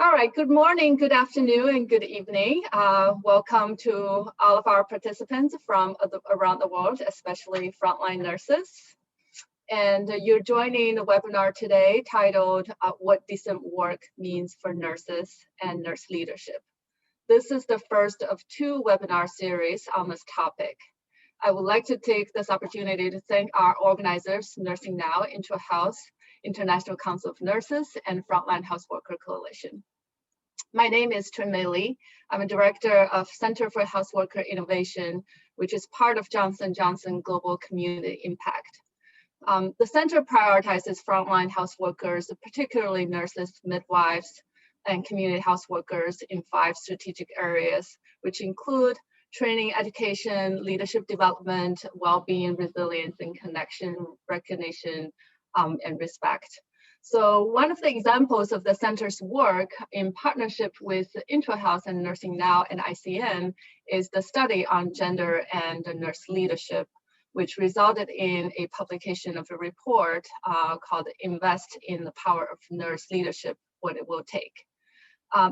All right, good morning, good afternoon, and good evening. Welcome to all of our participants from around the world, especially frontline nurses. And you're joining the webinar today titled, What Decent Work Means for Nurses and Nurse Leadership. This is the first of two webinar series on this topic. I would like to take this opportunity to thank our organizers, Nursing Now, Interhealth, International Council of Nurses, and Frontline Health Worker Coalition. My name is Chun-Mei Lee. I'm a director of Center for Health Worker Innovation, which is part of Johnson & Johnson Global Community Impact. The center prioritizes frontline health workers, particularly nurses, midwives, and community health workers in 5 strategic areas, which include training, education, leadership development, well-being, resilience, and connection, recognition, and respect. So one of the examples of the center's work in partnership with Interhealth and Nursing Now and ICN is the study on gender and nurse leadership, which resulted in a publication of a report called Invest in the Power of Nurse Leadership, What It Will Take.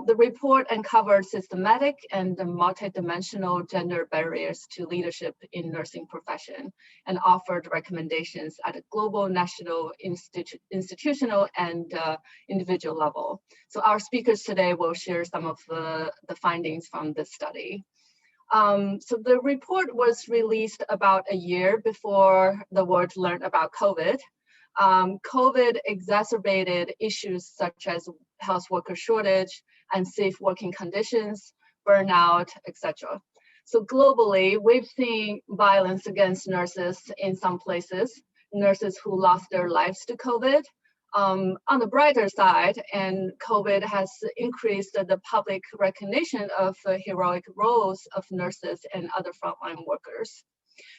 The report uncovered systematic and multidimensional gender barriers to leadership in nursing profession and offered recommendations at a global, national, institutional, and individual level. So our speakers today will share some of the findings from this study. So the report was released about a year before the world learned about COVID. COVID exacerbated issues such as health worker shortage, unsafe working conditions, burnout, etc. So globally, we've seen violence against nurses in some places, nurses who lost their lives to COVID. On the brighter side, and COVID has increased the public recognition of heroic roles of nurses and other frontline workers.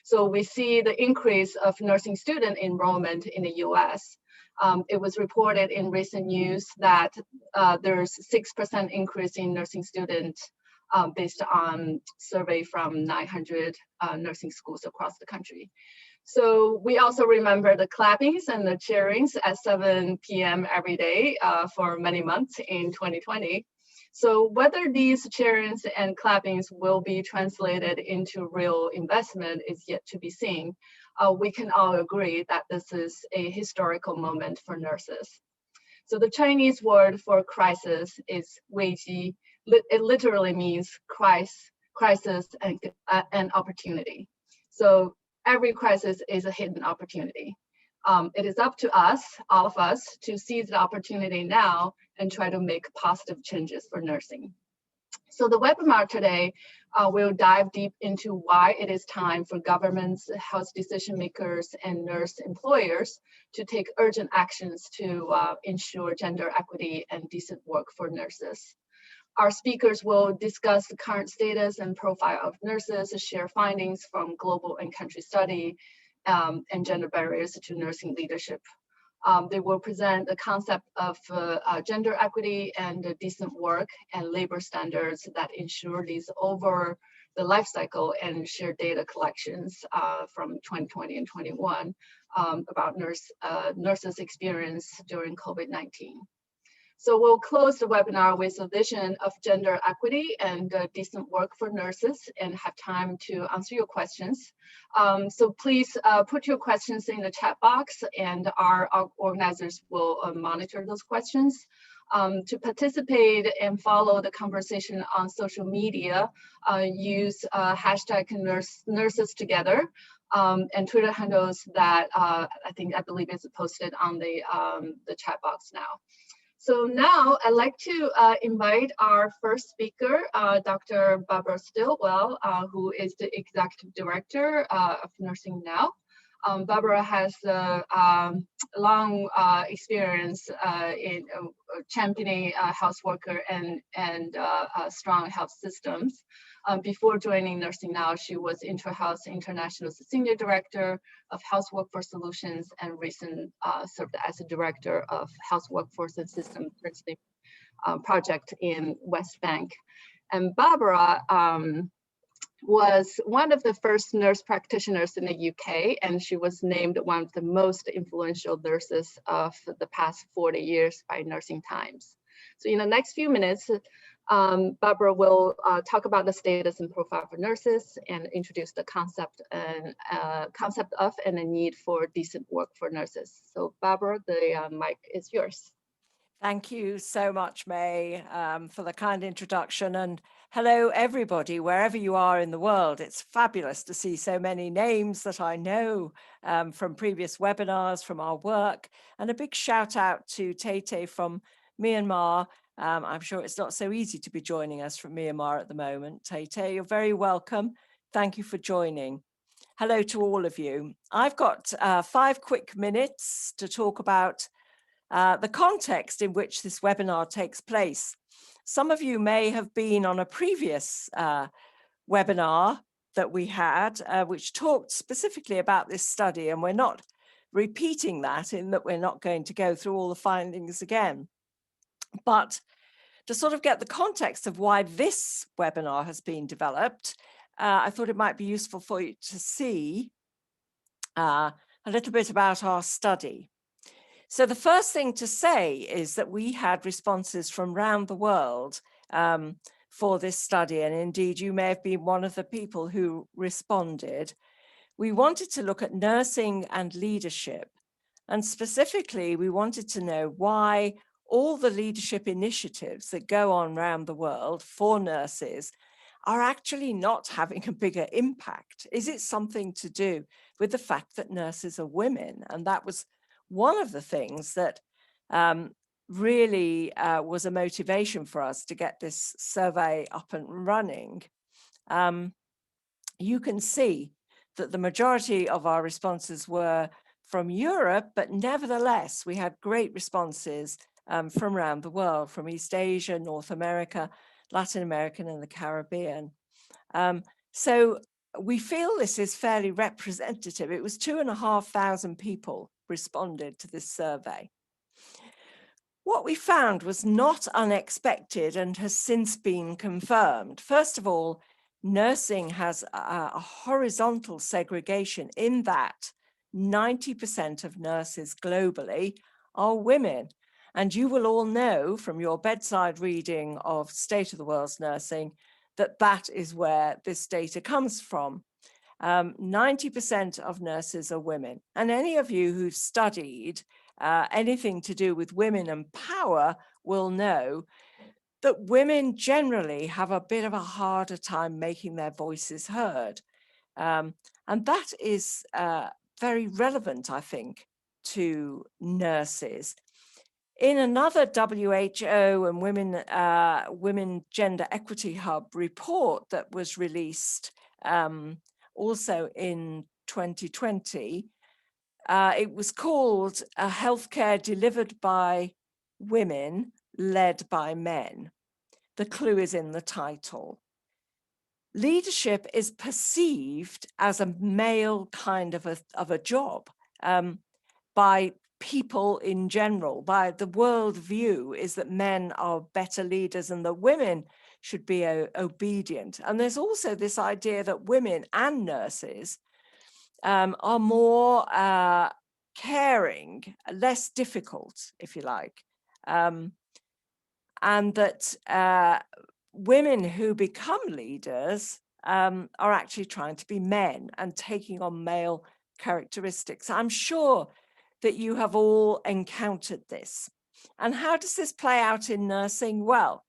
So we see the increase of nursing student enrollment in the US. It was reported in recent news that there's 6% increase in nursing students based on survey from 900 nursing schools across the country. So we also remember the clappings and the cheerings at 7 p.m. every day for many months in 2020. So whether these cheerings and clappings will be translated into real investment is yet to be seen. We can all agree that this is a historical moment for nurses. So the Chinese word for crisis is 危机. It literally means crisis and opportunity. So every crisis is a hidden opportunity. It is up to us, all of us, to seize the opportunity now and try to make positive changes for nursing. So the webinar today will dive deep into why it is time for governments, health decision makers, and nurse employers to take urgent actions to ensure gender equity and decent work for nurses. Our speakers will discuss the current status and profile of nurses, share findings from global and country study, and gender barriers to nursing leadership. They will present the concept of gender equity and decent work and labor standards that ensure these over the life cycle and share data collections from 2020 and 21 about nurses' experience during COVID-19. So we'll close the webinar with a vision of gender equity and decent work for nurses and have time to answer your questions. So please put your questions in the chat box and our organizers will monitor those questions. To participate and follow the conversation on social media, use hashtag nurses together and Twitter handles that I believe is posted on the chat box now. So now I'd like to invite our first speaker, Dr. Barbara Stilwell, who is the Executive Director of Nursing Now. Barbara has a long experience in championing health worker and strong health systems. Before joining Nursing Now, she was Interhealth International's Senior Director of Health Workforce Solutions and recently served as a Director of Health Workforce and Systems Project in West Bank. And Barbara was one of the first nurse practitioners in the UK, and she was named one of the most influential nurses of the past 40 years by Nursing Times. So in the next few minutes, Barbara will talk about the status and profile for nurses and introduce the concept of and the need for decent work for nurses. So Barbara, the mic is yours. Thank you so much, May, for the kind introduction. And hello, everybody, wherever you are in the world. It's fabulous to see so many names that I know from previous webinars, from our work. And a big shout out to Tate from Myanmar. I'm sure it's not so easy to be joining us from Myanmar at the moment. Tate, you're very welcome. Thank you for joining. Hello to all of you. I've got 5 quick minutes to talk about the context in which this webinar takes place. Some of you may have been on a previous webinar that we had, which talked specifically about this study, and we're not repeating that in that we're not going to go through all the findings again. But to sort of get the context of why this webinar has been developed, I thought it might be useful for you to see a little bit about our study. So the first thing to say is that we had responses from around the world for this study, and indeed you may have been one of the people who responded. We wanted to look at nursing and leadership, and specifically we wanted to know why all the leadership initiatives that go on around the world for nurses are actually not having a bigger impact. Is it something to do with the fact that nurses are women? And that was one of the things that really was a motivation for us to get this survey up and running. You can see that the majority of our responses were from Europe, but nevertheless, we had great responses from around the world, from East Asia, North America, Latin America, and the Caribbean. So we feel this is fairly representative. It was 2,500 people responded to this survey. What we found was not unexpected and has since been confirmed. First of all, nursing has a horizontal segregation in that 90% of nurses globally are women. And you will all know from your bedside reading of State of the World's Nursing that that is where this data comes from. 90% of nurses are women. And any of you who've studied anything to do with women and power will know that women generally have a bit of a harder time making their voices heard. And that is very relevant, I think, to nurses. In another WHO and Women Gender Equity Hub report that was released also in 2020, it was called A Healthcare Delivered by Women, Led by Men. The clue is in the title. Leadership is perceived as a male kind of a job by people in general. By the world view is that men are better leaders and that women should be obedient. And there's also this idea that women and nurses are more caring, less difficult, if you like, and that women who become leaders are actually trying to be men and taking on male characteristics. I'm sure that you have all encountered this. And how does this play out in nursing? Well,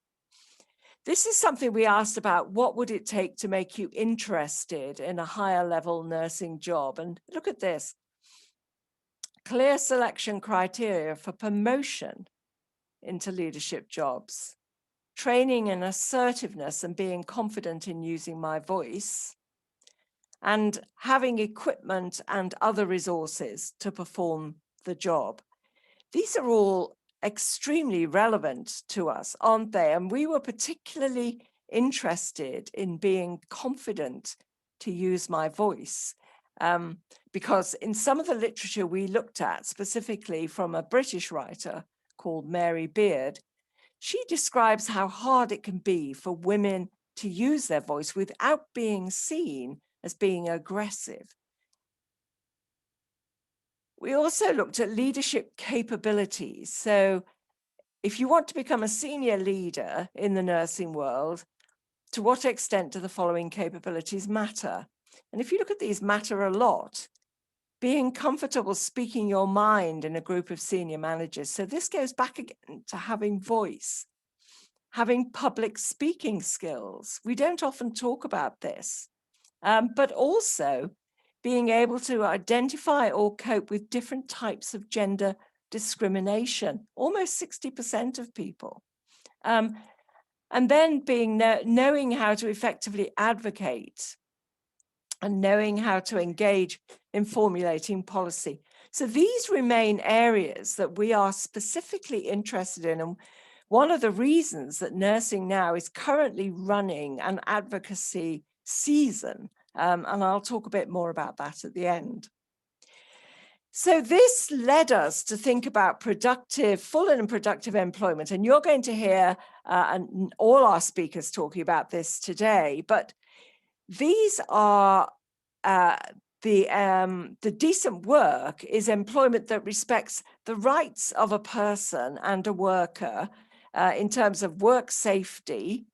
this is something we asked about. What would it take to make you interested in a higher level nursing job? And look at this. Clear selection criteria for promotion into leadership jobs, training in assertiveness and being confident in using my voice, and having equipment and other resources to perform the job. These are all extremely relevant to us, aren't they? And we were particularly interested in being confident to use my voice, because in some of the literature we looked at, specifically from a British writer called Mary Beard, she describes how hard it can be for women to use their voice without being seen as being aggressive. We also looked at leadership capabilities. So if you want to become a senior leader in the nursing world, to what extent do the following capabilities matter? And if you look at these, matter a lot. Being comfortable speaking your mind in a group of senior managers. So this goes back again to having voice, having public speaking skills. We don't often talk about this, but also being able to identify or cope with different types of gender discrimination, almost 60% of people. And then knowing how to effectively advocate and knowing how to engage in formulating policy. So these remain areas that we are specifically interested in. And one of the reasons that Nursing Now is currently running an advocacy season, and I'll talk a bit more about that at the end. So this led us to think about full and productive employment. And you're going to hear and all our speakers talking about this today, but these are the decent work is employment that respects the rights of a person and a worker in terms of work safety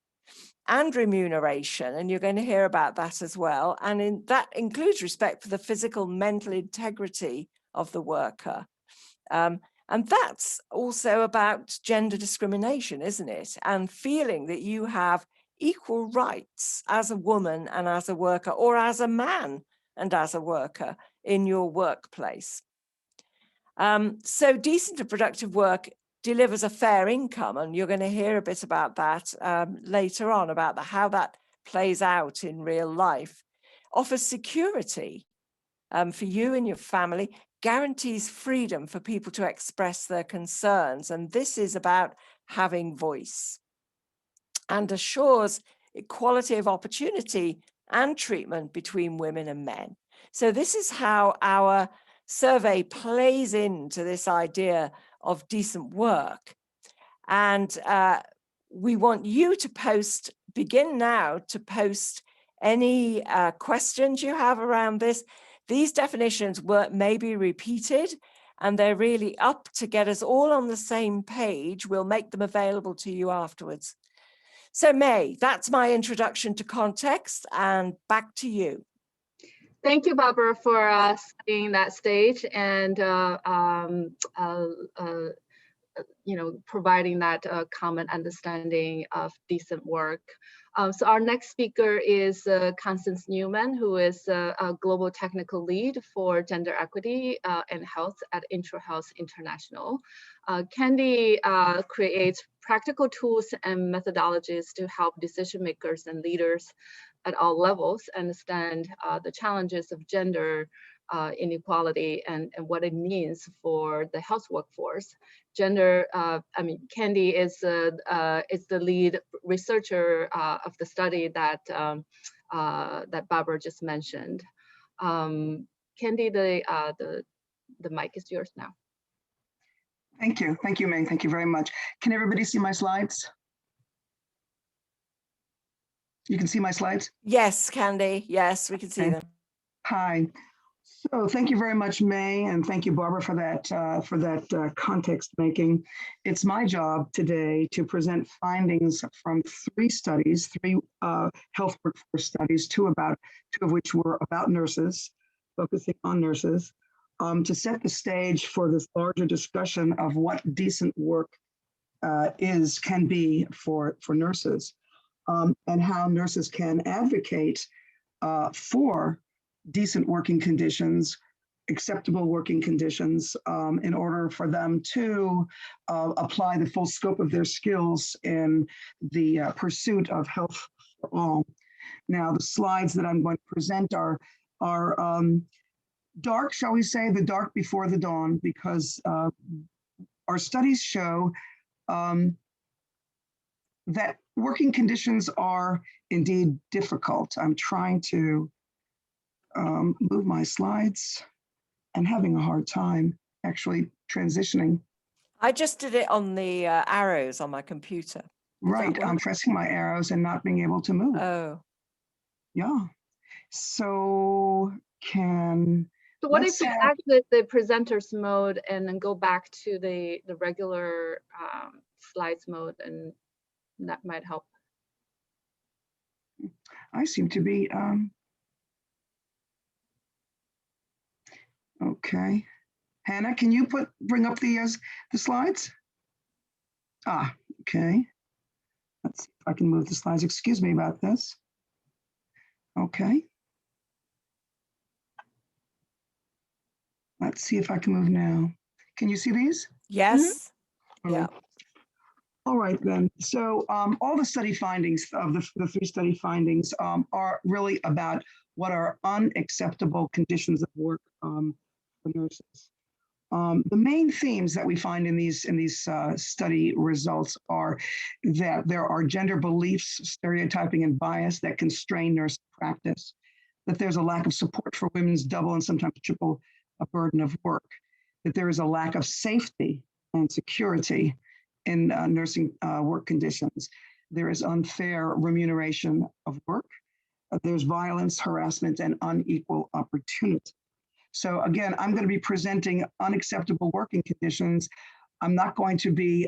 and remuneration. And you're going to hear about that as well. And that includes respect for the physical, mental integrity of the worker. And that's also about gender discrimination, isn't it? And feeling that you have equal rights as a woman and as a worker, or as a man and as a worker in your workplace. So decent and productive work delivers a fair income, and you're going to hear a bit about that later on, about how that plays out in real life. Offers security for you and your family, guarantees freedom for people to express their concerns, and this is about having voice, and assures equality of opportunity and treatment between women and men. So this is how our survey plays into this idea of decent work. And we want you to begin now to post any questions you have around this. These definitions may be repeated, and they're really up to get us all on the same page. We'll make them available to you afterwards. So May, that's my introduction to context, and back to you. Thank you, Barbara, for setting that stage and providing that common understanding of decent work. So our next speaker is Constance Newman, who is a global technical lead for gender equity and health at IntraHealth International. Candy creates practical tools and methodologies to help decision makers and leaders at all levels understand the challenges of gender inequality and what it means for the health workforce. Candy is the lead researcher of the study that that Barbara just mentioned. Candy, the mic is yours now. Thank you, May. Thank you very much. Can everybody see my slides? You can see my slides? Yes, Candy. Yes, we can see them. Hi. So thank you very much, May, and thank you, Barbara, for that context making. It's my job today to present findings from three health workforce studies, two of which were about nurses, focusing on nurses, to set the stage for this larger discussion of what decent work can be for nurses, and how nurses can advocate for decent working conditions, acceptable working conditions, in order for them to apply the full scope of their skills in the pursuit of health for all. Now, the slides that I'm going to present are dark, shall we say, the dark before the dawn, because our studies show that working conditions are indeed difficult. I'm trying to move my slides and having a hard time actually transitioning. I just did it on the arrows on my computer. Right, I'm work? pressing my arrows and not being able to move. Oh, Yeah. So So what if let's we have, exit the presenter's mode and then go back to the regular slides mode, and that might help. I seem to be, okay. Hannah, can you bring up the slides? Ah, okay. Let's see if I can move the slides. Excuse me about this. Okay. Let's see if I can move now. Can you see these? yes. All Yeah. right. All right, then. So all the study findings of the 3 study findings are really about what are unacceptable conditions of work for nurses. The main themes that we find in these study results are that there are gender beliefs, stereotyping, and bias that constrain nurse practice, that there's a lack of support for women's double and sometimes triple burden of work, that there is a lack of safety and security in nursing work conditions. There is unfair remuneration of work. There's violence, harassment, and unequal opportunity. So again, I'm going to be presenting unacceptable working conditions. I'm not going to be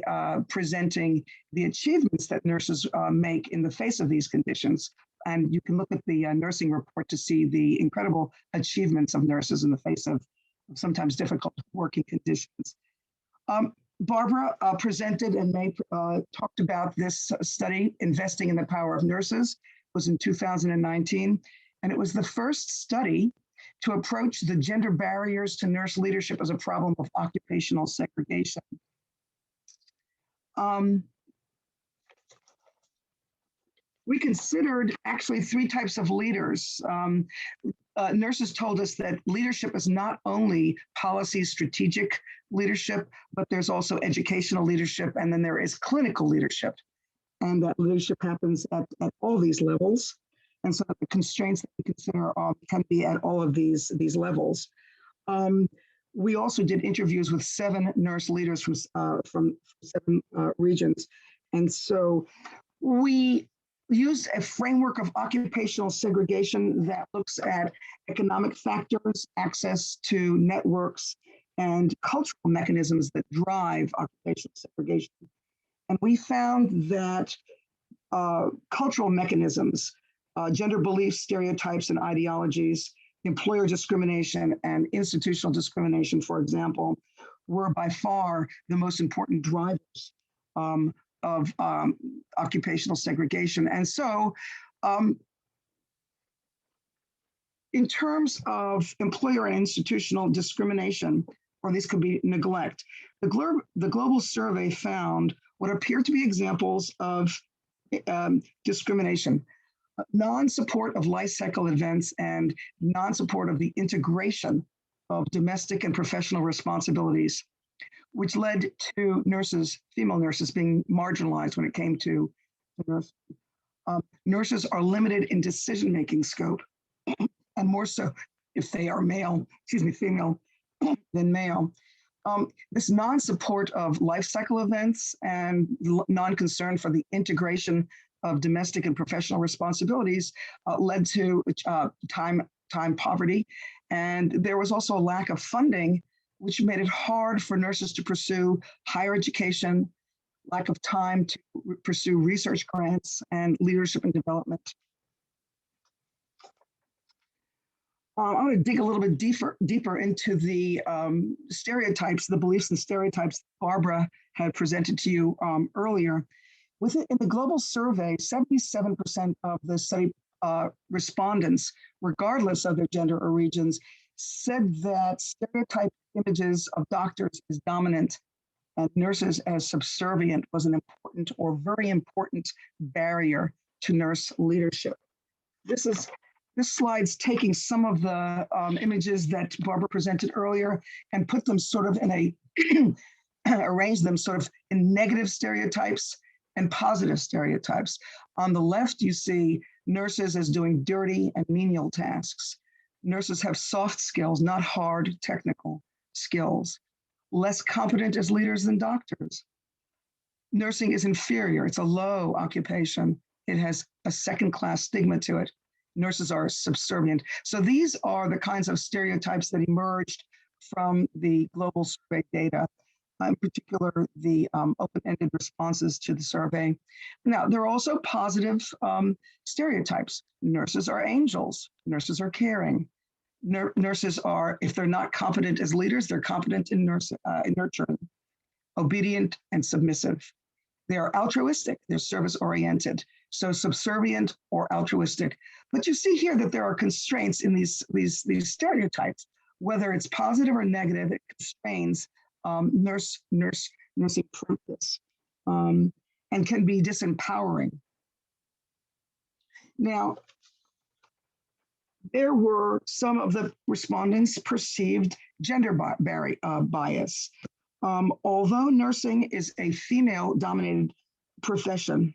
presenting the achievements that nurses make in the face of these conditions. And you can look at the nursing report to see the incredible achievements of nurses in the face of sometimes difficult working conditions. Barbara presented and May talked about this study, Investing in the Power of Nurses, was in 2019. And it was the first study to approach the gender barriers to nurse leadership as a problem of occupational segregation. We considered actually 3 types of leaders. Nurses told us that leadership is not only policy strategic leadership, but there's also educational leadership, and then there is clinical leadership. And that leadership happens at all these levels. And so the constraints that we consider can be at all of these levels. We also did interviews with 7 nurse leaders from 7 regions. And so we used a framework of occupational segregation that looks at economic factors, access to networks, and cultural mechanisms that drive occupational segregation. And we found that cultural mechanisms, gender beliefs, stereotypes, and ideologies, employer discrimination, and institutional discrimination, for example, were by far the most important drivers of occupational segregation. And so in terms of employer and institutional discrimination, or these could be neglect, the global survey found what appeared to be examples of discrimination: non-support of life cycle events and non-support of the integration of domestic and professional responsibilities, which led to nurses, female nurses, being marginalized when it came to nursing. Nurses are limited in decision-making scope, and more so if they are female than male. This non-support of life cycle events and non-concern for the integration of domestic and professional responsibilities led to time poverty. And there was also a lack of funding, which made it hard for nurses to pursue higher education, lack of time to pursue research grants and leadership and development. I want to dig a little bit deeper into the stereotypes, the beliefs and stereotypes Barbara had presented to you earlier. In the global survey, 77% of the study respondents, regardless of their gender or regions, said that stereotype images of doctors as dominant and nurses as subservient was an important or very important barrier to nurse leadership. This slide's taking some of the images that Barbara presented earlier and put them sort of in arrange them sort of in negative stereotypes and positive stereotypes. On the left, you see nurses as doing dirty and menial tasks. Nurses have soft skills, not hard technical skills. Less competent as leaders than doctors. Nursing is inferior. It's a low occupation. It has a second-class stigma to it. Nurses are subservient. So these are the kinds of stereotypes that emerged from the global survey data, in particular, the open-ended responses to the survey. Now, there are also positive stereotypes. Nurses are angels. Nurses are caring. Nurses are, if they're not competent as leaders, they're competent in nurturing, obedient and submissive. They are altruistic, they're service-oriented, so subservient or altruistic. But you see here that there are constraints in these stereotypes, whether it's positive or negative, it constrains nursing practice and can be disempowering. Now, there were some of the respondents perceived gender bias. Although nursing is a female-dominated profession,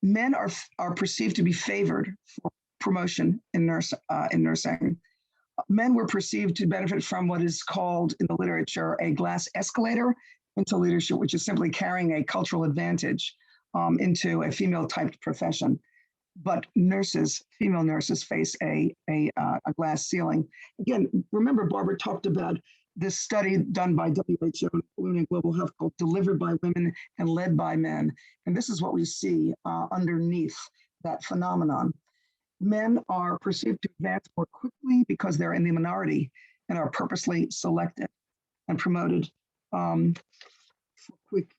men are perceived to be favored for promotion in nursing. Men were perceived to benefit from what is called in the literature a glass escalator into leadership, which is simply carrying a cultural advantage into a female-typed profession. But female nurses face a glass ceiling. Again, remember Barbara talked about this study done by WHO, Women in Global Health, called Delivered by Women and Led by Men. And this is what we see underneath that phenomenon. Men are perceived to advance more quickly because they're in the minority and are purposely selected and promoted for quick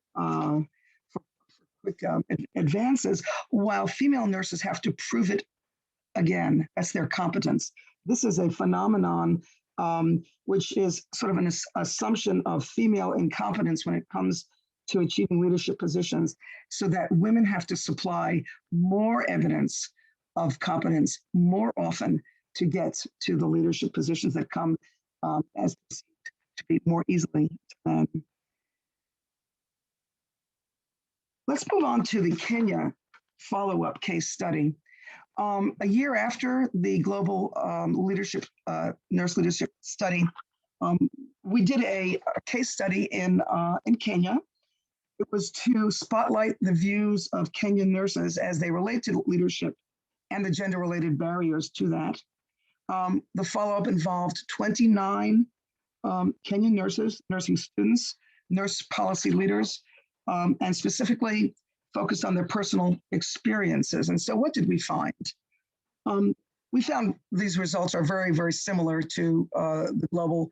advances, while female nurses have to prove it again. That's their competence. This is a phenomenon which is sort of an assumption of female incompetence when it comes to achieving leadership positions, so that women have to supply more evidence of competence more often to get to the leadership positions that come as perceived to be more easily to men. Let's move on to the Kenya follow-up case study. A year after the global nurse leadership study, we did a case study in Kenya. It was to spotlight the views of Kenyan nurses as they relate to leadership and the gender-related barriers to that. The follow-up involved 29 Kenyan nurses, nursing students, nurse policy leaders, and specifically focused on their personal experiences. And so what did we find? We found these results are very, very similar to the global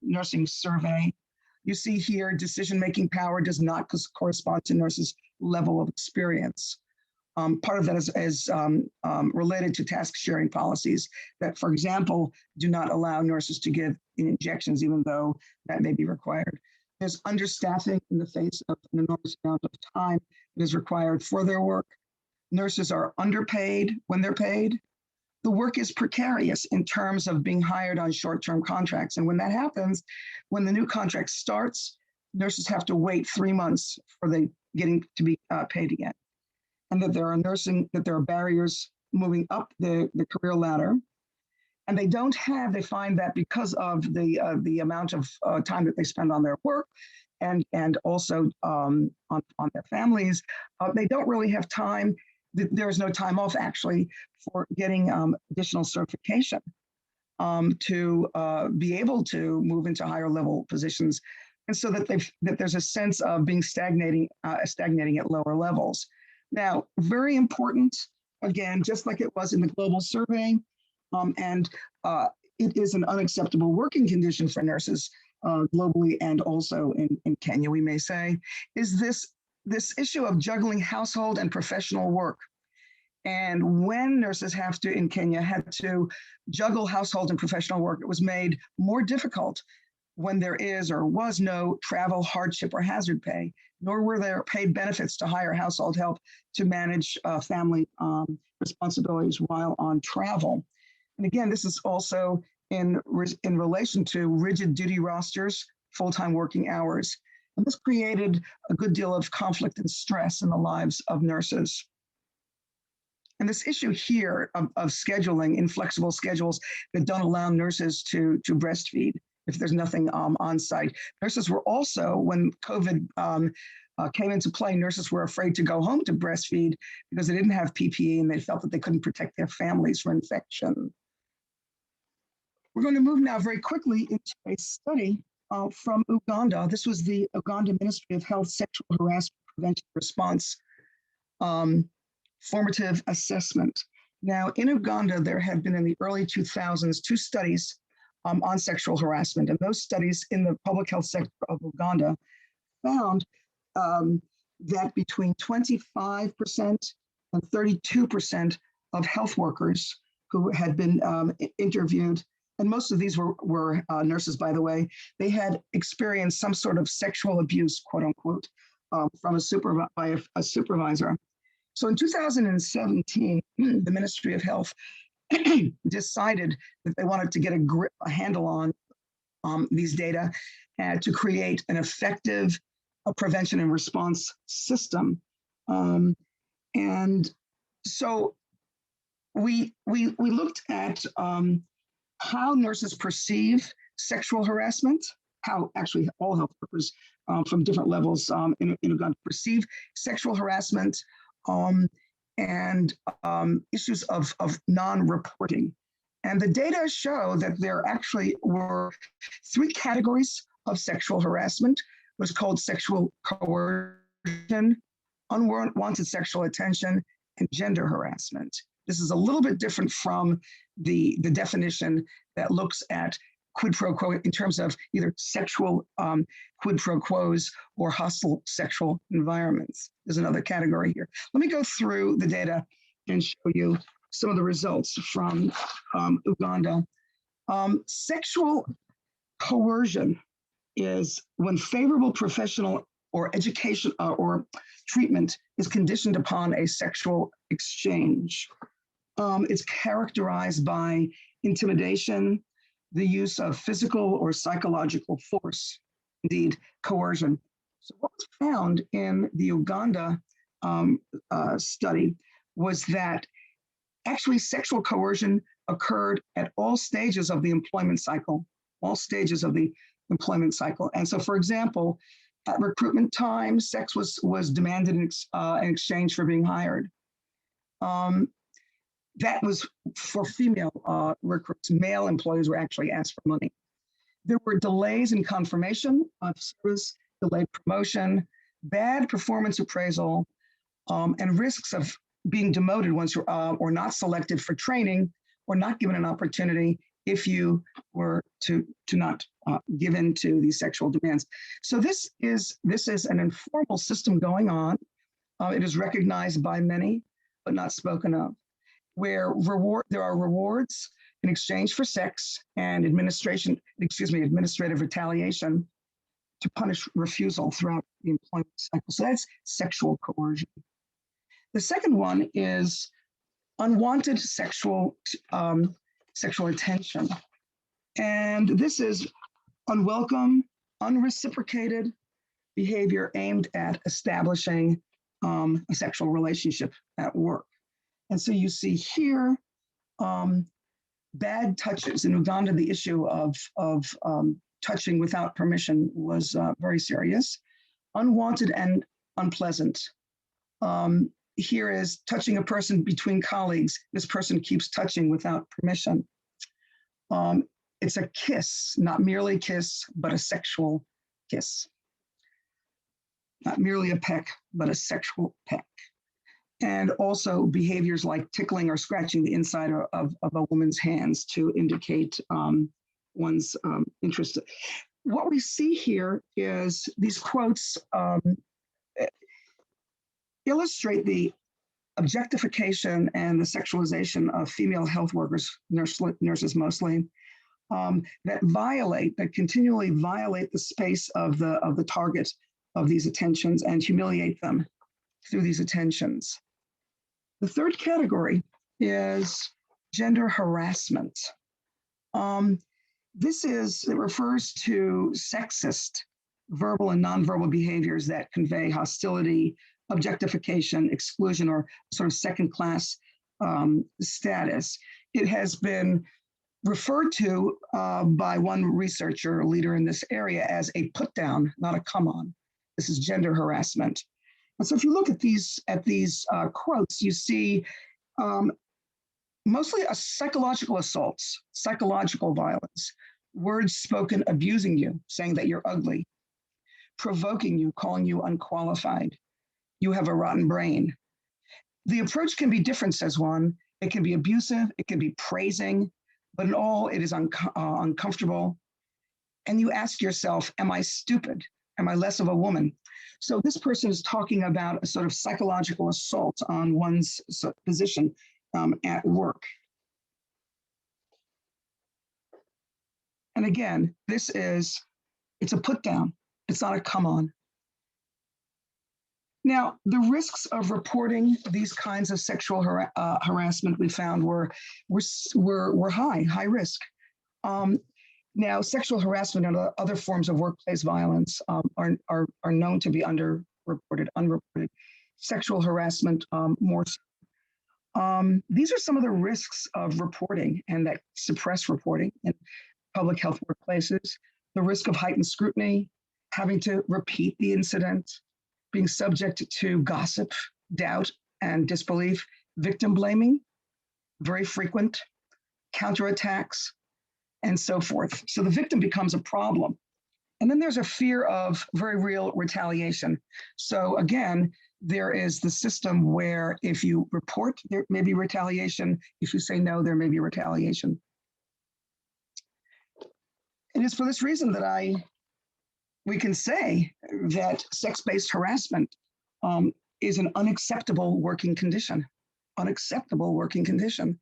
nursing survey. You see here, decision-making power does not correspond to nurses' level of experience. Part of that is related to task-sharing policies that, for example, do not allow nurses to give injections, even though that may be required. There's understaffing in the face of an enormous amount of time that is required for their work. Nurses are underpaid when they're paid. The work is precarious in terms of being hired on short-term contracts. And when that happens, when the new contract starts, nurses have to wait 3 months for getting to be paid again. And that there are barriers moving up the career ladder. And they find that because of the amount of time that they spend on their work and also on their families, they don't really have time. There's no time off actually for getting additional certification to be able to move into higher level positions. And so that there's a sense of being stagnating at lower levels. Now, very important, again, just like it was in the global survey, it is an unacceptable working condition for nurses globally and also in Kenya, we may say, is this issue of juggling household and professional work. And when nurses in Kenya had to juggle household and professional work, it was made more difficult when there is or was no travel hardship or hazard pay, nor were there paid benefits to hire household help to manage family responsibilities while on travel. And again, this is also in relation to rigid duty rosters, full-time working hours. And this created a good deal of conflict and stress in the lives of nurses. And this issue here of scheduling, inflexible schedules that don't allow nurses to breastfeed if there's nothing on site. Nurses were also, when COVID came into play, nurses were afraid to go home to breastfeed because they didn't have PPE and they felt that they couldn't protect their families from infection. We're going to move now very quickly into a study from Uganda. This was the Uganda Ministry of Health Sexual Harassment Prevention Response formative assessment. Now, in Uganda, there have been in the early 2000s 2 studies on sexual harassment, and those studies in the public health sector of Uganda found that between 25% and 32% of health workers who had been interviewed, and most of these were nurses, by the way, they had experienced some sort of sexual abuse, quote unquote, from by a supervisor. So in 2017, the Ministry of Health decided that they wanted to get a handle on these data and to create an effective prevention and response system. And so we looked at how nurses perceive sexual harassment, how actually all health workers from different levels in Uganda perceive sexual harassment, and issues of non-reporting. And the data show that there actually were 3 categories of sexual harassment. It was called sexual coercion, unwanted sexual attention, and gender harassment. This is a little bit different from the definition that looks at quid pro quo in terms of either sexual quid pro quos or hostile sexual environments. There's another category here. Let me go through the data and show you some of the results from Uganda. Sexual coercion is when favorable professional or education or treatment is conditioned upon a sexual exchange. It's characterized by intimidation, the use of physical or psychological force, indeed coercion. So what was found in the Uganda study was that actually sexual coercion occurred at all stages of the employment cycle, And so, for example, at recruitment time, sex was demanded in exchange for being hired. That was for female recruits. Male employees were actually asked for money. There were delays in confirmation of service, delayed promotion, bad performance appraisal, and risks of being demoted once you're or not selected for training or not given an opportunity if you were to not give in to these sexual demands. So this is an informal system going on. It is recognized by many, but not spoken of, where there are rewards in exchange for sex and administrative retaliation to punish refusal throughout the employment cycle. So that's sexual coercion. The second one is unwanted sexual attention. And this is unwelcome, unreciprocated behavior aimed at establishing a sexual relationship at work. And so you see here, bad touches. In Uganda, the issue of touching without permission was very serious. Unwanted and unpleasant. Here is touching a person between colleagues. This person keeps touching without permission. It's a kiss, not merely a kiss, but a sexual kiss. Not merely a peck, but a sexual peck. And also behaviors like tickling or scratching the inside of a woman's hands to indicate one's interest. What we see here is these quotes illustrate the objectification and the sexualization of female health workers, nurses mostly, that continually violate the space of the target of these attentions and humiliate them through these attentions. The third category is gender harassment. It refers to sexist verbal and nonverbal behaviors that convey hostility, objectification, exclusion, or sort of second-class status. It has been referred to by one researcher, leader in this area, as a put down, not a come on. This is gender harassment. And so if you look at these quotes, you see mostly a psychological assaults, psychological violence, words spoken abusing you, saying that you're ugly, provoking you, calling you unqualified, you have a rotten brain. The approach can be different, says one. It can be abusive, it can be praising, but in all, it is uncomfortable. And you ask yourself, am I stupid? Am I less of a woman? So this person is talking about a sort of psychological assault on one's position at work. And again, it's a put down. It's not a come on. Now, the risks of reporting these kinds of sexual harassment we found were high risk. Now, sexual harassment and other forms of workplace violence are known to be unreported. Sexual harassment more so. These are some of the risks of reporting and that suppress reporting in public health workplaces. The risk of heightened scrutiny, having to repeat the incident, being subject to gossip, doubt, and disbelief, victim blaming, very frequent, counterattacks, and so forth. So the victim becomes a problem. And then there's a fear of very real retaliation. So again, there is the system where if you report, there may be retaliation. If you say no, there may be retaliation. It is for this reason that we can say that sex-based harassment is an unacceptable working condition. Unacceptable working condition.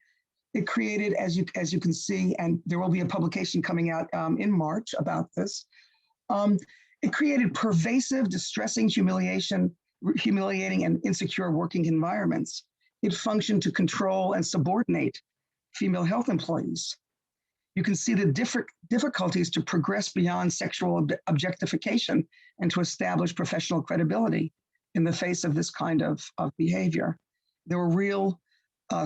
It created, as you can see, and there will be a publication coming out in March about this. It created pervasive, distressing, humiliating, and insecure working environments. It functioned to control and subordinate female health employees. You can see the difficulties to progress beyond sexual objectification and to establish professional credibility in the face of this kind of behavior. There were real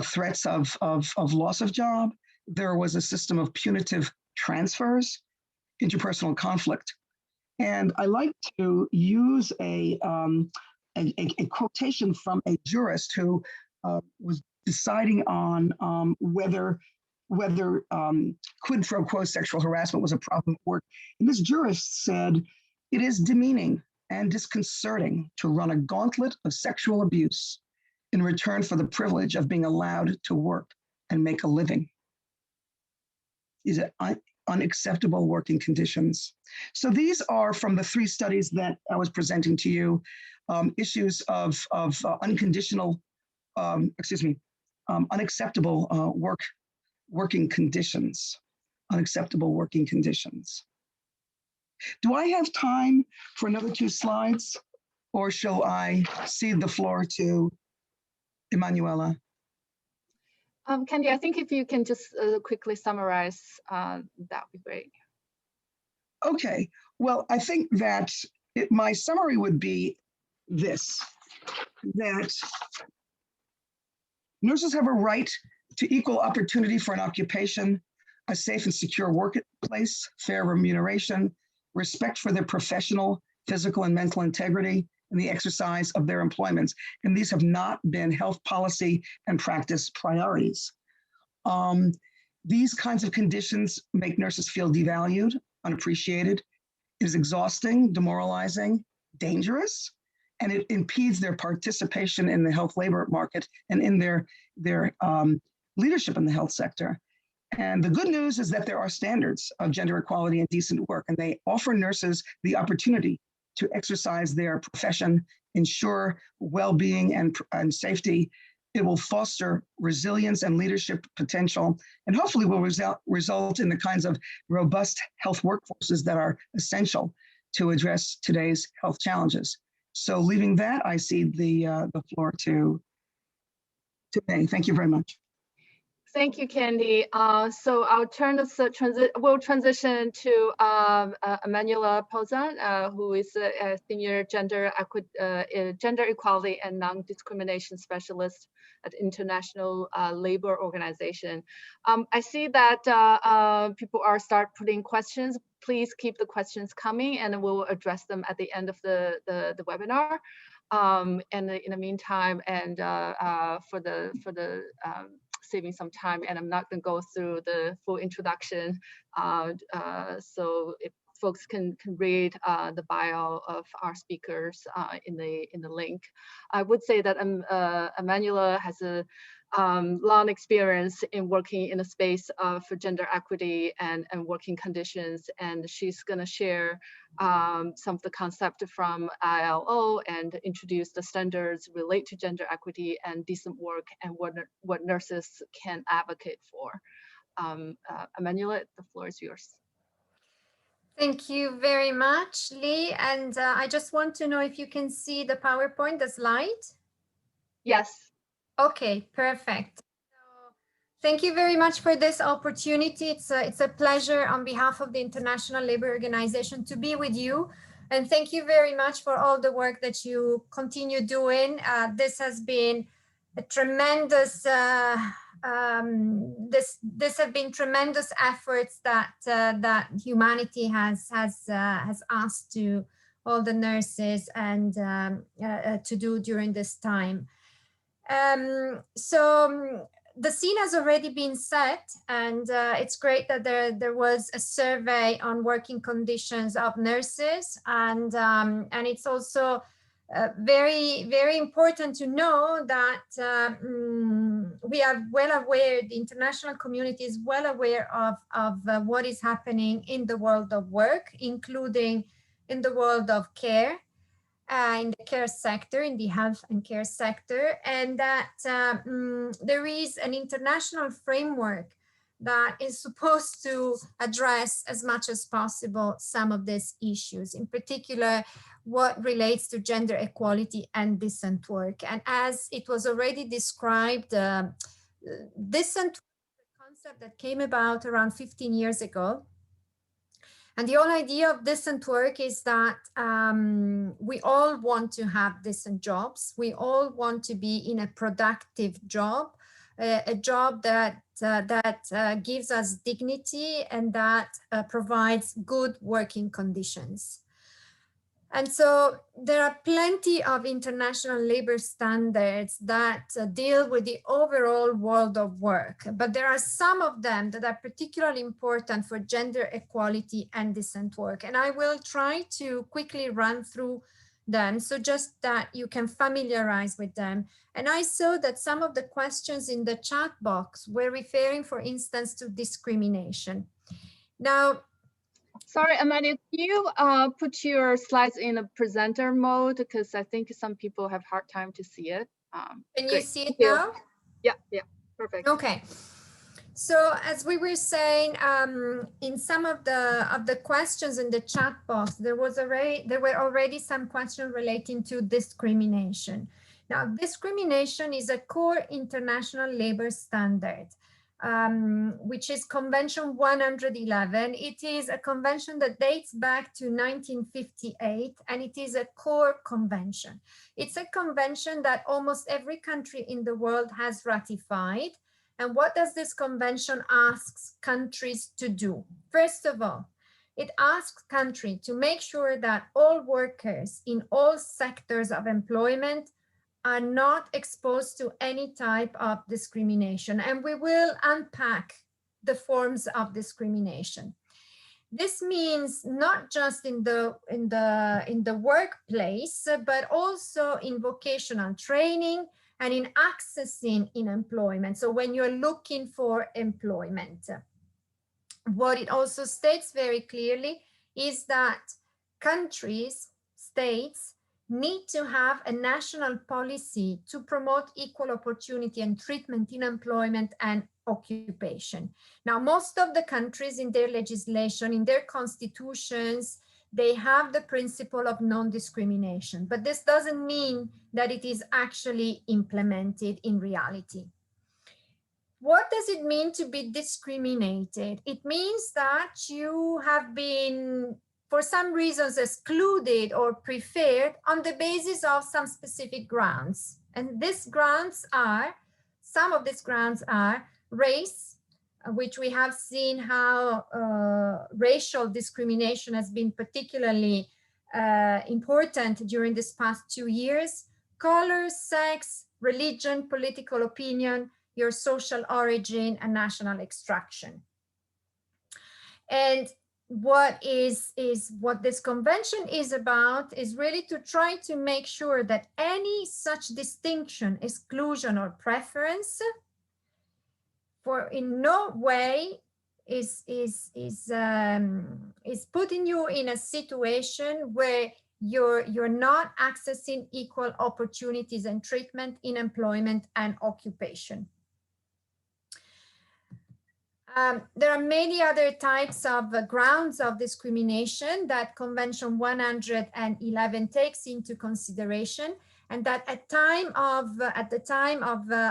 threats of loss of job. There was a system of punitive transfers, interpersonal conflict. And I like to use a quotation from a jurist who was deciding on whether quid pro quo sexual harassment was a problem at work. And this jurist said, it is demeaning and disconcerting to run a gauntlet of sexual abuse in return for the privilege of being allowed to work and make a living. These are unacceptable working conditions. So these are from the 3 studies that I was presenting to you, issues of unconditional, unacceptable working conditions, unacceptable working conditions. Do I have time for another 2 slides, or shall I cede the floor to Emanuela? Candy, I think if you can just quickly summarize, that would be great. Okay, well, I think that my summary would be this, that nurses have a right to equal opportunity for an occupation, a safe and secure workplace, fair remuneration, respect for their professional, physical, and mental integrity, and the exercise of their employments. And these have not been health policy and practice priorities. These kinds of conditions make nurses feel devalued, unappreciated. It is exhausting, demoralizing, dangerous, and it impedes their participation in the health labor market and in their leadership in the health sector. And the good news is that there are standards of gender equality and decent work, and they offer nurses the opportunity to exercise their profession, ensure well-being and safety. It will foster resilience and leadership potential, and hopefully will result in the kinds of robust health workforces that are essential to address today's health challenges. So leaving that, I cede the floor to May. Thank you very much. Thank you, Candy. So I'll turn this we'll transition to Emanuela Pozan, who is a senior gender equality and non-discrimination specialist at International Labor Organization. I see that people start putting questions. Please keep the questions coming, and we'll address them at the end of the webinar. And in the meantime, and for the saving some time, and I'm not going to go through the full introduction. So if folks can read the bio of our speakers in the link. I would say that Emanuela has a long experience in working in the space for gender equity and working conditions, and she's going to share some of the concept from ILO and introduce the standards relate to gender equity and decent work and what nurses can advocate for. Emanuela, the floor is yours. Thank you very much, Lee. And I just want to know if you can see the PowerPoint, the slide. Yes. Okay, perfect. So, thank you very much for this opportunity. It's a pleasure on behalf of the International Labor Organization to be with you. And thank you very much for all the work that you continue doing. This has been a tremendous, this have been tremendous efforts that that humanity has asked to all the nurses and to do during this time. So the scene has already been set, and it's great that there was a survey on working conditions of nurses, and it's also very, very important to know that we are well aware, the international community is well aware of what is happening in the world of work, including in the world of care. In the care sector, in the health and care sector, and that there is an international framework that is supposed to address as much as possible some of these issues, in particular, what relates to gender equality and decent work. And as it was already described, decent work is a concept that came about around 15 years ago. And the whole idea of decent work is that we all want to have decent jobs. We all want to be in a productive job, a job that gives us dignity and that provides good working conditions. And so there are plenty of international labor standards that deal with the overall world of work, but there are some of them that are particularly important for gender equality and decent work. And I will try to quickly run through them, so just that you can familiarize with them. And I saw that some of the questions in the chat box were referring, for instance, to discrimination. Now, sorry, Emanuela, can you put your slides in a presenter mode? Because I think some people have a hard time to see it. Can you see it now? Yeah, perfect. Okay. So as we were saying, in some of the questions in the chat box, there were already some questions relating to discrimination. Now, discrimination is a core international labor standard, which is Convention 111. It is a convention that dates back to 1958, and it is a core convention. It's a convention that almost every country in the world has ratified. And what does this convention ask countries to do? First of all, it asks countries to make sure that all workers in all sectors of employment are not exposed to any type of discrimination. And we will unpack the forms of discrimination. This means not just in the workplace, but also in vocational training and in accessing in employment. So when you're looking for employment, what it also states very clearly is that countries, states, need to have a national policy to promote equal opportunity and treatment in employment and occupation. Now, most of the countries in their legislation, in their constitutions, they have the principle of non-discrimination, but this doesn't mean that it is actually implemented in reality. What does it mean to be discriminated? It means that you have been, for some reasons, excluded or preferred on the basis of some specific grounds. And these grounds are, some of these grounds are race, which we have seen how racial discrimination has been particularly important during this past 2 years, color, sex, religion, political opinion, your social origin, and national extraction. And what this convention is about is really to try to make sure that any such distinction, exclusion, or preference for in no way is putting you in a situation where you're not accessing equal opportunities and treatment in employment and occupation. There are many other types of grounds of discrimination that Convention 111 takes into consideration, and that at the time of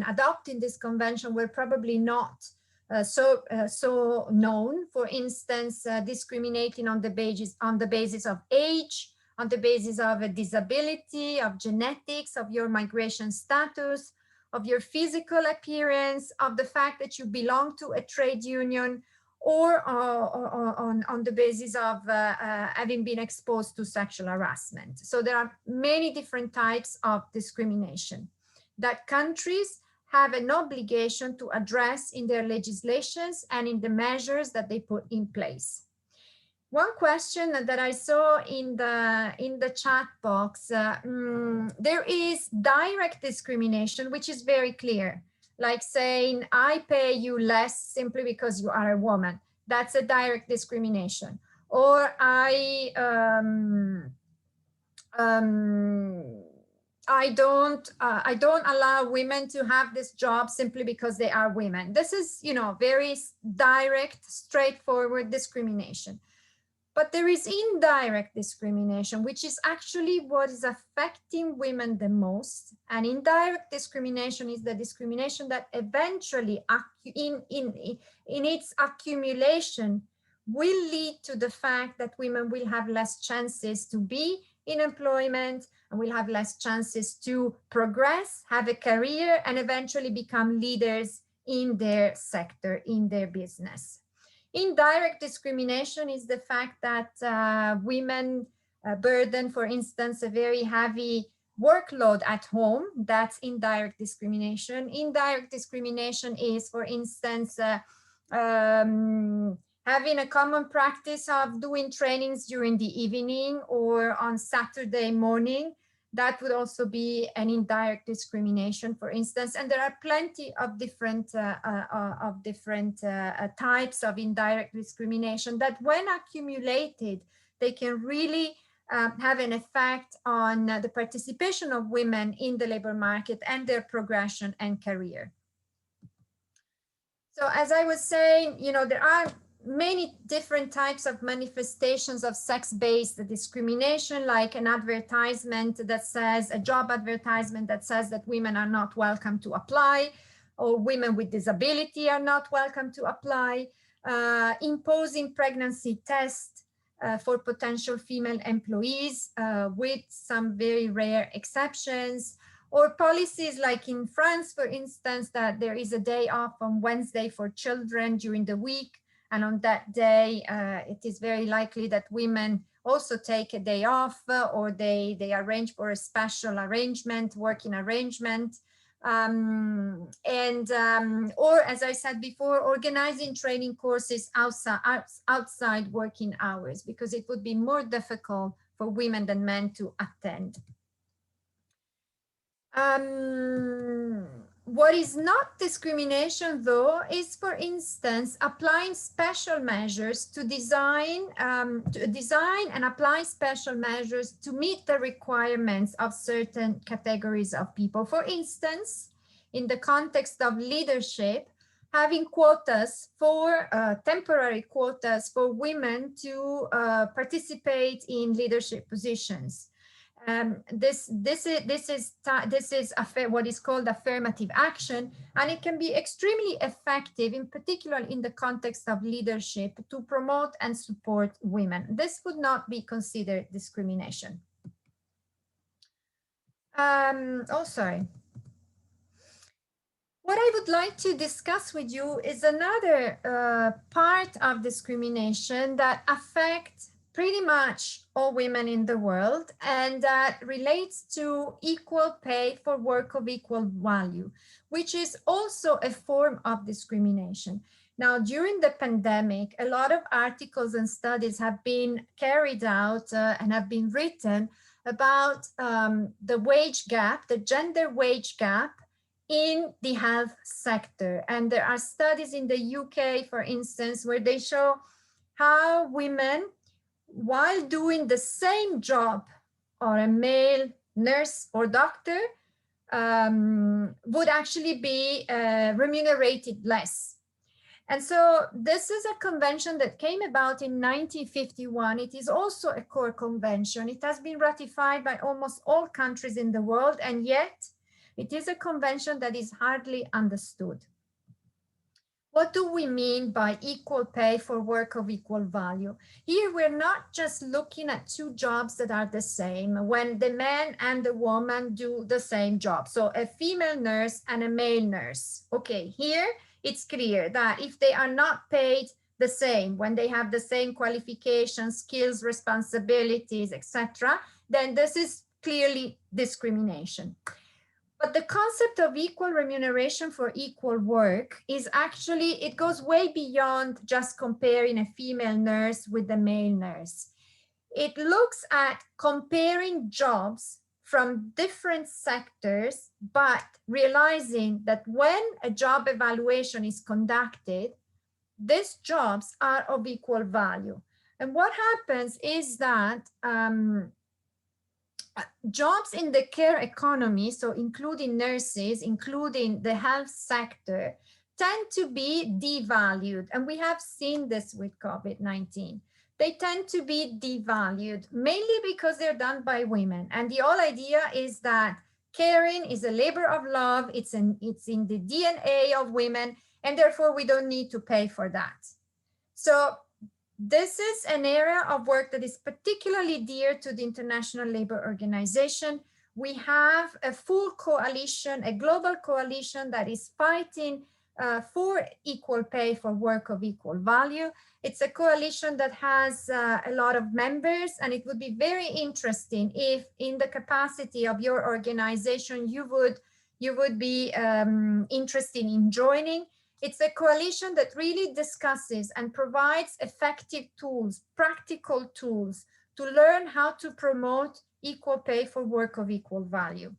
adopting this convention were probably not so known. For instance, discriminating on the basis of age, on the basis of a disability, of genetics, of your migration status, of your physical appearance, of the fact that you belong to a trade union, or on the basis of having been exposed to sexual harassment. So there are many different types of discrimination that countries have an obligation to address in their legislations and in the measures that they put in place. One question that I saw in the chat box, there is direct discrimination, which is very clear, like saying, I pay you less simply because you are a woman. That's a direct discrimination. Or I don't allow women to have this job simply because they are women. This is, very direct, straightforward discrimination. But there is indirect discrimination, which is actually what is affecting women the most. And indirect discrimination is the discrimination that eventually, in its accumulation, will lead to the fact that women will have less chances to be in employment, and will have less chances to progress, have a career, and eventually become leaders in their sector, in their business. Indirect discrimination is the fact that women burden, for instance, a very heavy workload at home. That's indirect discrimination. Indirect discrimination is, for instance, having a common practice of doing trainings during the evening or on Saturday morning. That would also be an indirect discrimination, for instance. And there are plenty of different types of indirect discrimination that, when accumulated, they can really have an effect on the participation of women in the labor market and their progression and career. So as I was saying, there are many different types of manifestations of sex-based discrimination, like an advertisement that says, a job advertisement that says that women are not welcome to apply, or women with disability are not welcome to apply, imposing pregnancy tests for potential female employees with some very rare exceptions, or policies like in France, for instance, that there is a day off on Wednesday for children during the week. And on that day, it is very likely that women also take a day off, or they arrange for a special arrangement, working arrangement. Or as I said before, organizing training courses outside working hours, because it would be more difficult for women than men to attend. What is not discrimination, though, is, for instance, applying special measures to design and apply special measures to meet the requirements of certain categories of people. For instance, in the context of leadership, having quotas for temporary quotas for women to participate in leadership positions. This is what is called affirmative action, and it can be extremely effective, in particular in the context of leadership, to promote and support women. This would not be considered discrimination. Sorry. What I would like to discuss with you is another part of discrimination that affects pretty much all women in the world, and that relates to equal pay for work of equal value, which is also a form of discrimination. Now, during the pandemic, a lot of articles and studies have been carried out and have been written about the wage gap, the gender wage gap in the health sector. And there are studies in the UK, for instance, where they show how women, while doing the same job, or a male nurse or doctor, would actually be remunerated less. And so this is a convention that came about in 1951. It is also a core convention. It has been ratified by almost all countries in the world, and yet it is a convention that is hardly understood. What do we mean by equal pay for work of equal value? Here, we're not just looking at two jobs that are the same when the man and the woman do the same job. So a female nurse and a male nurse. Okay, here it's clear that if they are not paid the same, when they have the same qualifications, skills, responsibilities, etc., then this is clearly discrimination. But the concept of equal remuneration for equal work is actually, it goes way beyond just comparing a female nurse with a male nurse. It looks at comparing jobs from different sectors, but realizing that when a job evaluation is conducted, these jobs are of equal value. And what happens is that jobs in the care economy, so including nurses, including the health sector, tend to be devalued. And we have seen this with COVID-19. They tend to be devalued, mainly because they're done by women. And the whole idea is that caring is a labor of love. It's in the DNA of women, and therefore we don't need to pay for that. So this is an area of work that is particularly dear to the International Labour Organization. We have a full coalition, a global coalition that is fighting for equal pay for work of equal value. It's a coalition that has a lot of members, and it would be very interesting if in the capacity of your organization, you would be interested in joining. It's a coalition that really discusses and provides effective tools, practical tools, to learn how to promote equal pay for work of equal value.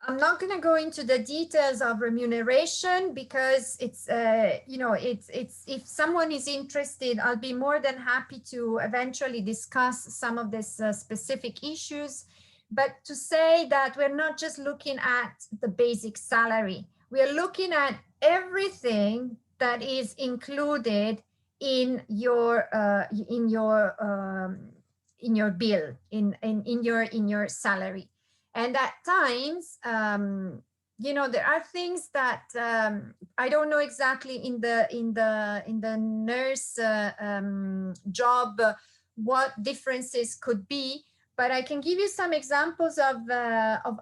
I'm not going to go into the details of remuneration because it's, if someone is interested, I'll be more than happy to eventually discuss some of these specific issues. But to say that we're not just looking at the basic salary, we are looking at everything that is included in your bill, in your salary. And at times, there are things that I don't know exactly in the nurse job what differences could be, but I can give you some examples of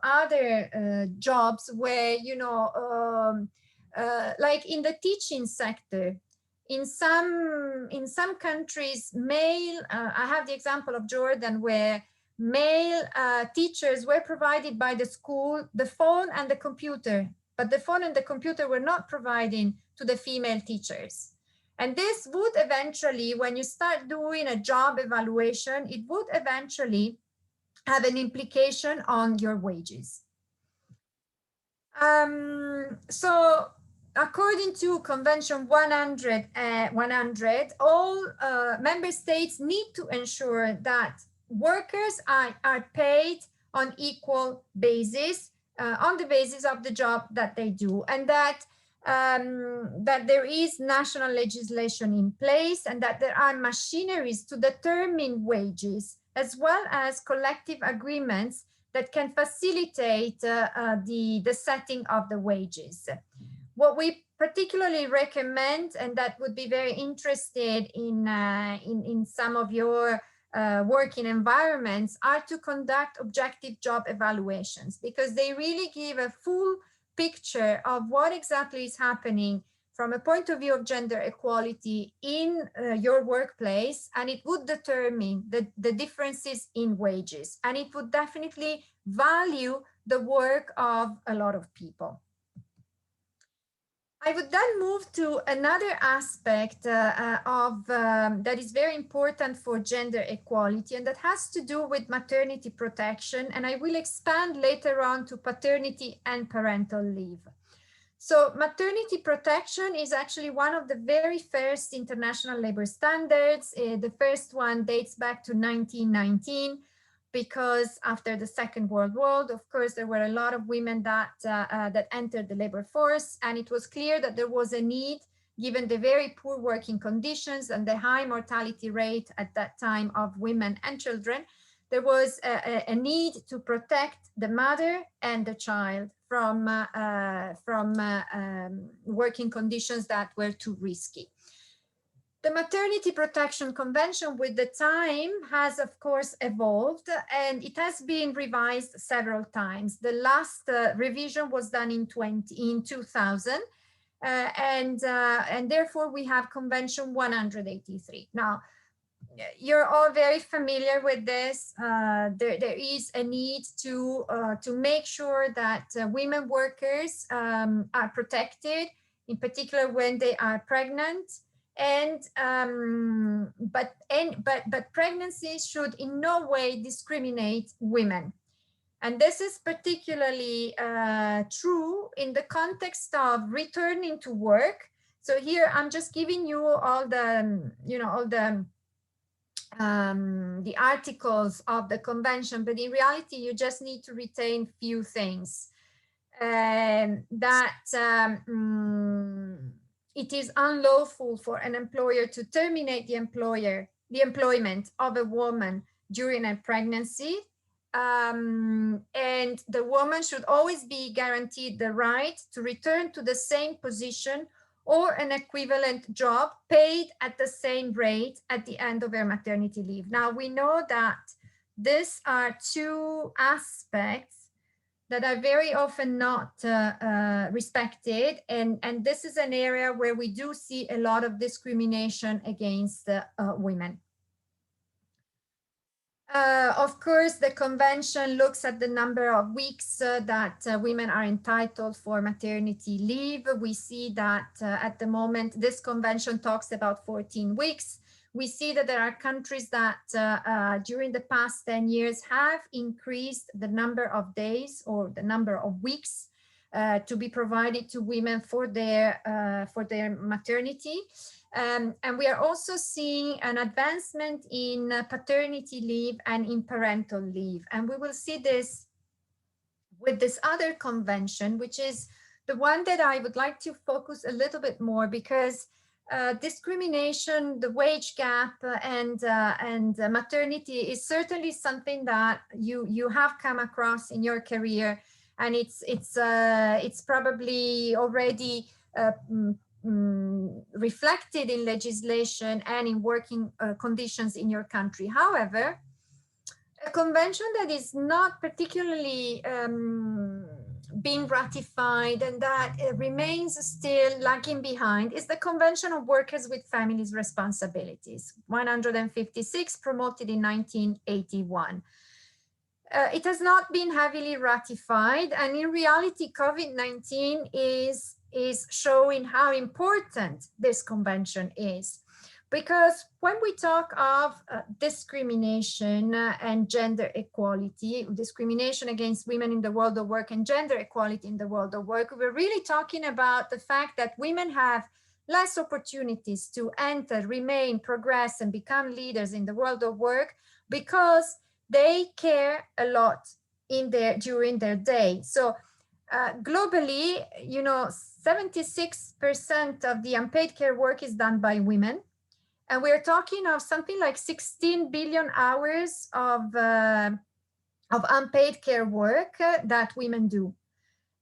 other jobs where like in the teaching sector. In some countries, male. I have the example of Jordan, where male teachers were provided by the school the phone and the computer, but the phone and the computer were not providing to the female teachers. And this would eventually, when you start doing a job evaluation, it would eventually have an implication on your wages. So according to Convention 100, all member states need to ensure that workers are paid on equal basis, on the basis of the job that they do, and that there is national legislation in place, and that there are machineries to determine wages as well as collective agreements that can facilitate the setting of the wages. What we particularly recommend, and that would be very interested in some of your working environments, are to conduct objective job evaluations, because they really give a full picture of what exactly is happening from a point of view of gender equality in your workplace, and it would determine the differences in wages, and it would definitely value the work of a lot of people. I would then move to another aspect that is very important for gender equality, and that has to do with maternity protection, and I will expand later on to paternity and parental leave. So maternity protection is actually one of the very first international labor standards. The first one dates back to 1919, because after the Second World War, of course, there were a lot of women that entered the labor force, and it was clear that there was a need, given the very poor working conditions and the high mortality rate at that time of women and children. There was a need to protect the mother and the child from working conditions that were too risky. The Maternity Protection Convention with the time has, of course, evolved, and it has been revised several times. The last revision was done in 2000, and therefore we have Convention 183. Now, you're all very familiar with this. There is a need to make sure that women workers are protected, in particular when they are pregnant. And but pregnancy should in no way discriminate women. And this is particularly true in the context of returning to work. So here I'm just giving you all the, the articles of the convention, but in reality, you just need to retain few things. It is unlawful for an employer to terminate the employment of a woman during a pregnancy. And the woman should always be guaranteed the right to return to the same position or an equivalent job paid at the same rate at the end of her maternity leave. Now, we know that these are two aspects that are very often not respected. And this is an area where we do see a lot of discrimination against women. Of course, the convention looks at the number of weeks that women are entitled for maternity leave. We see that at the moment, this convention talks about 14 weeks. We see that there are countries that during the past 10 years have increased the number of days or the number of weeks to be provided to women for their maternity. And we are also seeing an advancement in paternity leave and in parental leave. And we will see this with this other convention, which is the one that I would like to focus a little bit more, because discrimination, the wage gap, and maternity is certainly something that you have come across in your career, and it's probably already reflected in legislation and in working conditions in your country. However, a convention that is not particularly being ratified and that remains still lagging behind is the Convention of Workers with Families Responsibilities, 156, promoted in 1981. It has not been heavily ratified, and in reality, COVID-19 is showing how important this convention is. Because when we talk of discrimination and gender equality, discrimination against women in the world of work and gender equality in the world of work, we're really talking about the fact that women have less opportunities to enter, remain, progress, and become leaders in the world of work because they care a lot during their day. So globally, 76% of the unpaid care work is done by women. And we're talking of something like 16 billion hours of unpaid care work that women do.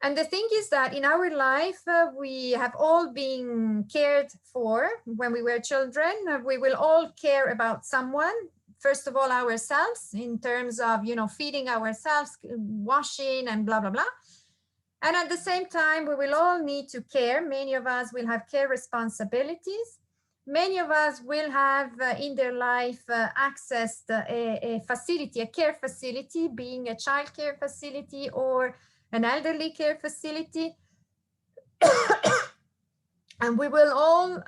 And the thing is that in our life, we have all been cared for when we were children. We will all care about someone. First of all, ourselves, in terms of, feeding ourselves, washing, and blah, blah, blah. And at the same time, we will all need to care. Many of us will have care responsibilities. Many of us will have in their life accessed a facility, a care facility, being a child care facility or an elderly care facility. And we will all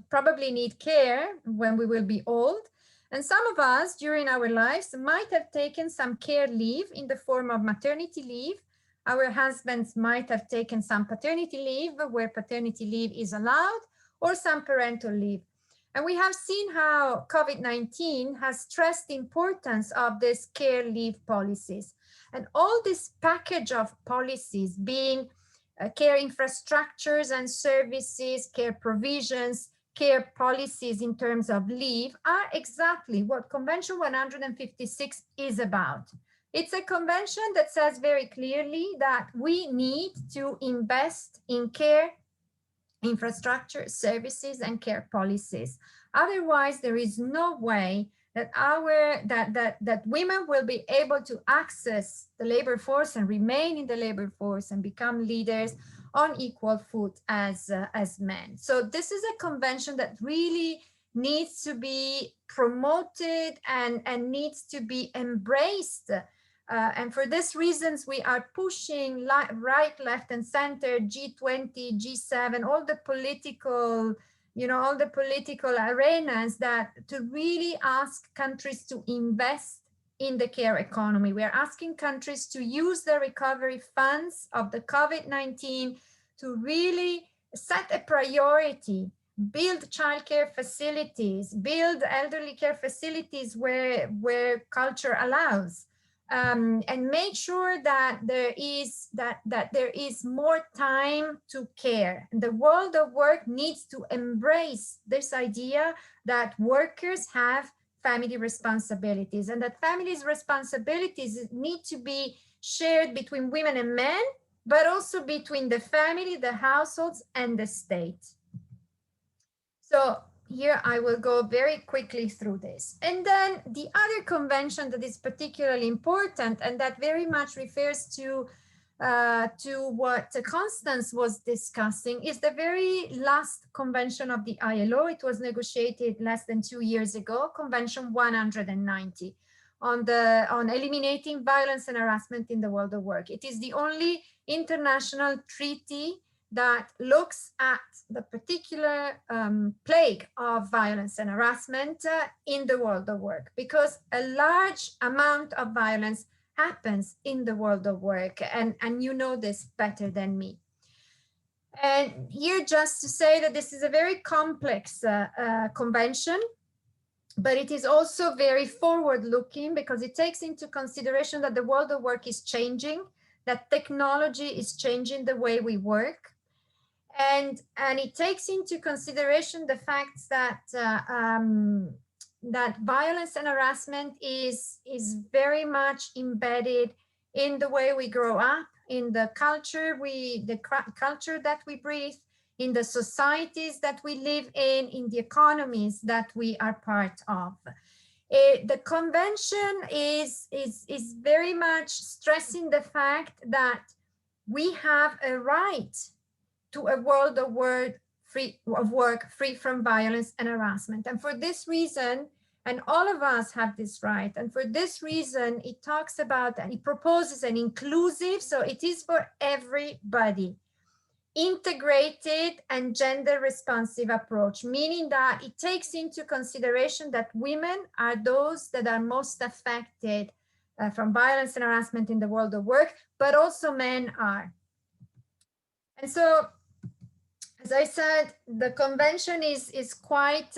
probably need care when we will be old. And some of us during our lives might have taken some care leave in the form of maternity leave. Our husbands might have taken some paternity leave where paternity leave is allowed, or some parental leave. And we have seen how COVID-19 has stressed the importance of these care leave policies. And all this package of policies, being care infrastructures and services, care provisions, care policies in terms of leave, are exactly what Convention 156 is about. It's a convention that says very clearly that we need to invest in care infrastructure, services, and care policies. Otherwise, there is no way that that women will be able to access the labor force and remain in the labor force and become leaders on equal foot as men. So this is a convention that really needs to be promoted and needs to be embraced. And for these reasons, we are pushing right, left, and center, G20, G7, all the political, all the political arenas to really ask countries to invest in the care economy. We are asking countries to use the recovery funds of the COVID-19 to really set a priority, build childcare facilities, build elderly care facilities where culture allows. And make sure that there is more time to care. The world of work needs to embrace this idea that workers have family responsibilities, and that families' responsibilities need to be shared between women and men, but also between the family, the households, and the state. So here I will go very quickly through this. And then the other convention that is particularly important and that very much refers to what Constance was discussing is the very last convention of the ILO. It was negotiated less than 2 years ago, Convention 190 on eliminating violence and harassment in the world of work. It is the only international treaty that looks at the particular plague of violence and harassment in the world of work, because a large amount of violence happens in the world of work, and you know this better than me. And here just to say that this is a very complex convention, but it is also very forward-looking because it takes into consideration that the world of work is changing, that technology is changing the way we work. And it takes into consideration the fact that that violence and harassment is very much embedded in the way we grow up, in the culture culture that we breathe, in the societies that we live in the economies that we are part of. The convention is very much stressing the fact that we have a right to a world of work free from violence and harassment. And for this reason, and all of us have this right, and for this reason, it talks about and it proposes an inclusive, so it is for everybody, integrated and gender responsive approach, meaning that it takes into consideration that women are those that are most affected from violence and harassment in the world of work, but also men are. And so, as I said, the convention is quite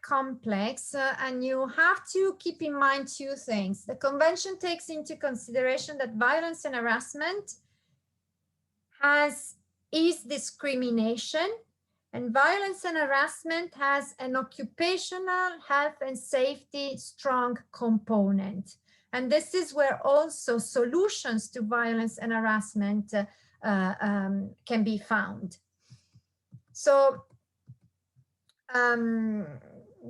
complex, and you have to keep in mind two things. The convention takes into consideration that violence and harassment is discrimination, And violence and harassment has an occupational health and safety strong component. And this is where also solutions to violence and harassment can be found. So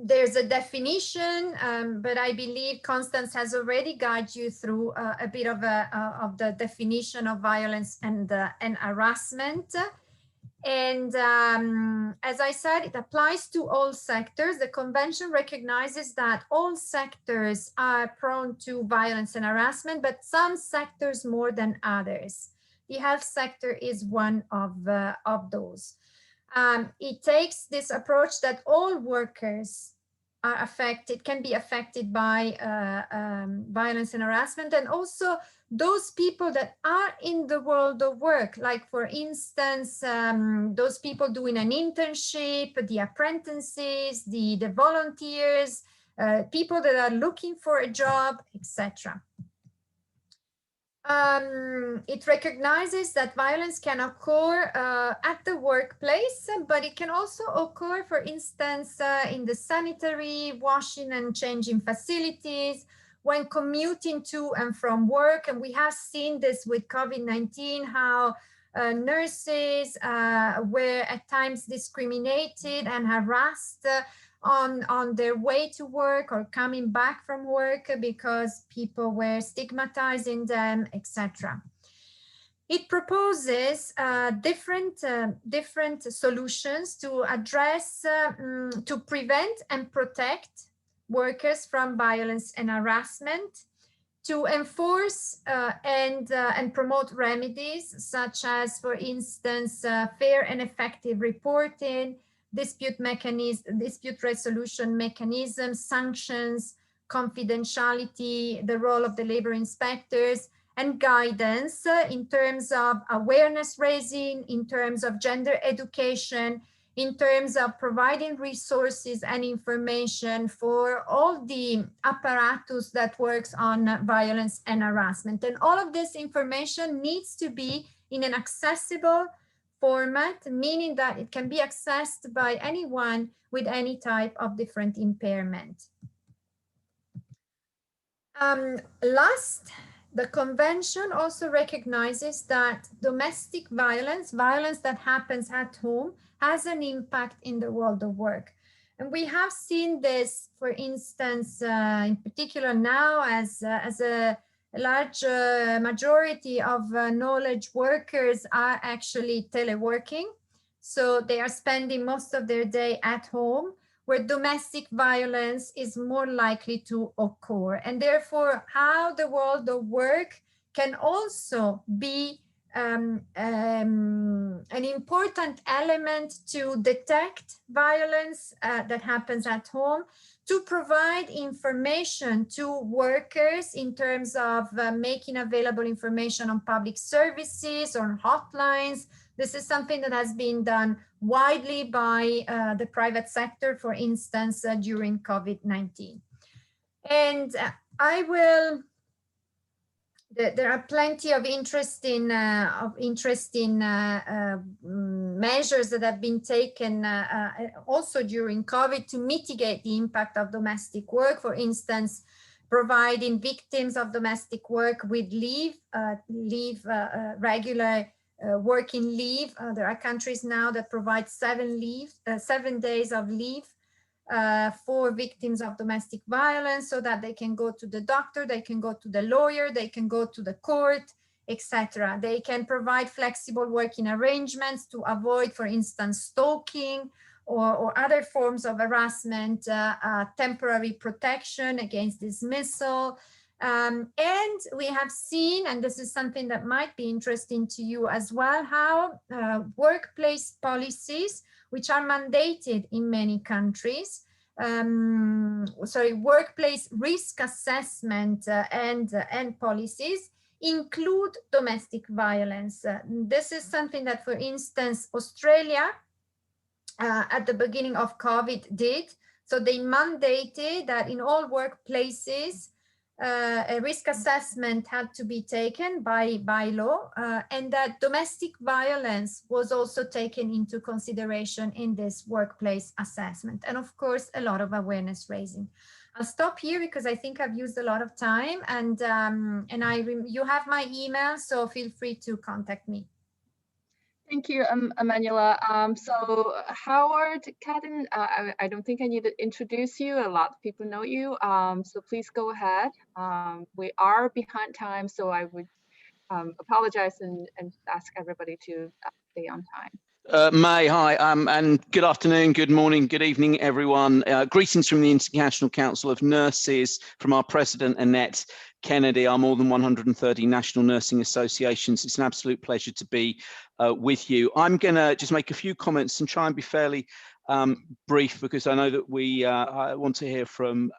there's a definition, but I believe Constance has already guided you through a bit of the definition of violence and harassment. And as I said, it applies to all sectors. The convention recognizes that all sectors are prone to violence and harassment, but some sectors more than others. The health sector is one of those. It takes this approach that all workers are affected, can be affected by violence and harassment, and also those people that are in the world of work, like for instance, those people doing an internship, the apprentices, the volunteers, people that are looking for a job, etc. It recognizes that violence can occur at the workplace, but it can also occur, for instance, in the sanitary, washing and changing facilities, when commuting to and from work. And we have seen this with COVID-19, how nurses were at times discriminated and harassed on their way to work or coming back from work because people were stigmatizing them, etc. It proposes different solutions to address, to prevent and protect workers from violence and harassment, to enforce and promote remedies such as, for instance, fair and effective reporting, dispute resolution mechanisms, sanctions, confidentiality, the role of the labor inspectors, and guidance in terms of awareness raising, in terms of gender education, in terms of providing resources and information for all the apparatus that works on violence and harassment. And all of this information needs to be in an accessible format, meaning that it can be accessed by anyone with any type of different impairment. Last, the convention also recognizes that domestic violence, violence that happens at home, has an impact in the world of work. And we have seen this, for instance, in particular now as a large majority of knowledge workers are actually teleworking. So they are spending most of their day at home, where domestic violence is more likely to occur. And therefore, how the world of work can also be an important element to detect violence that happens at home, to provide information to workers in terms of making available information on public services, on hotlines. This is something that has been done widely by the private sector, for instance, during COVID-19. And there are plenty of interesting measures that have been taken also during COVID to mitigate the impact of domestic work. For instance, providing victims of domestic work with regular working leave. There are countries now that provide 7 days of leave for victims of domestic violence, so that they can go to the doctor, they can go to the lawyer, they can go to the court, etc. They can provide flexible working arrangements to avoid, for instance, stalking or other forms of harassment, temporary protection against dismissal. And we have seen, and this is something that might be interesting to you as well, how workplace policies, which are mandated in many countries, workplace risk assessment and policies include domestic violence. This is something that, for instance, Australia at the beginning of COVID did. So they mandated that in all workplaces, a risk assessment had to be taken by law, and that domestic violence was also taken into consideration in this workplace assessment. And of course, a lot of awareness raising. I'll stop here because I think I've used a lot of time, and you have my email, so feel free to contact me. Thank you, Emanuela. So Howard Cadden, I don't think I need to introduce you. A lot of people know you. So please go ahead. We are behind time, so I would apologize and ask everybody to stay on time. May, hi, and good afternoon, good morning, good evening, everyone. Greetings from the International Council of Nurses, from our President, Annette Kennedy, our more than 130 national nursing associations. It's an absolute pleasure to be with you. I'm going to just make a few comments and try and be fairly brief, because I know that we I want to hear from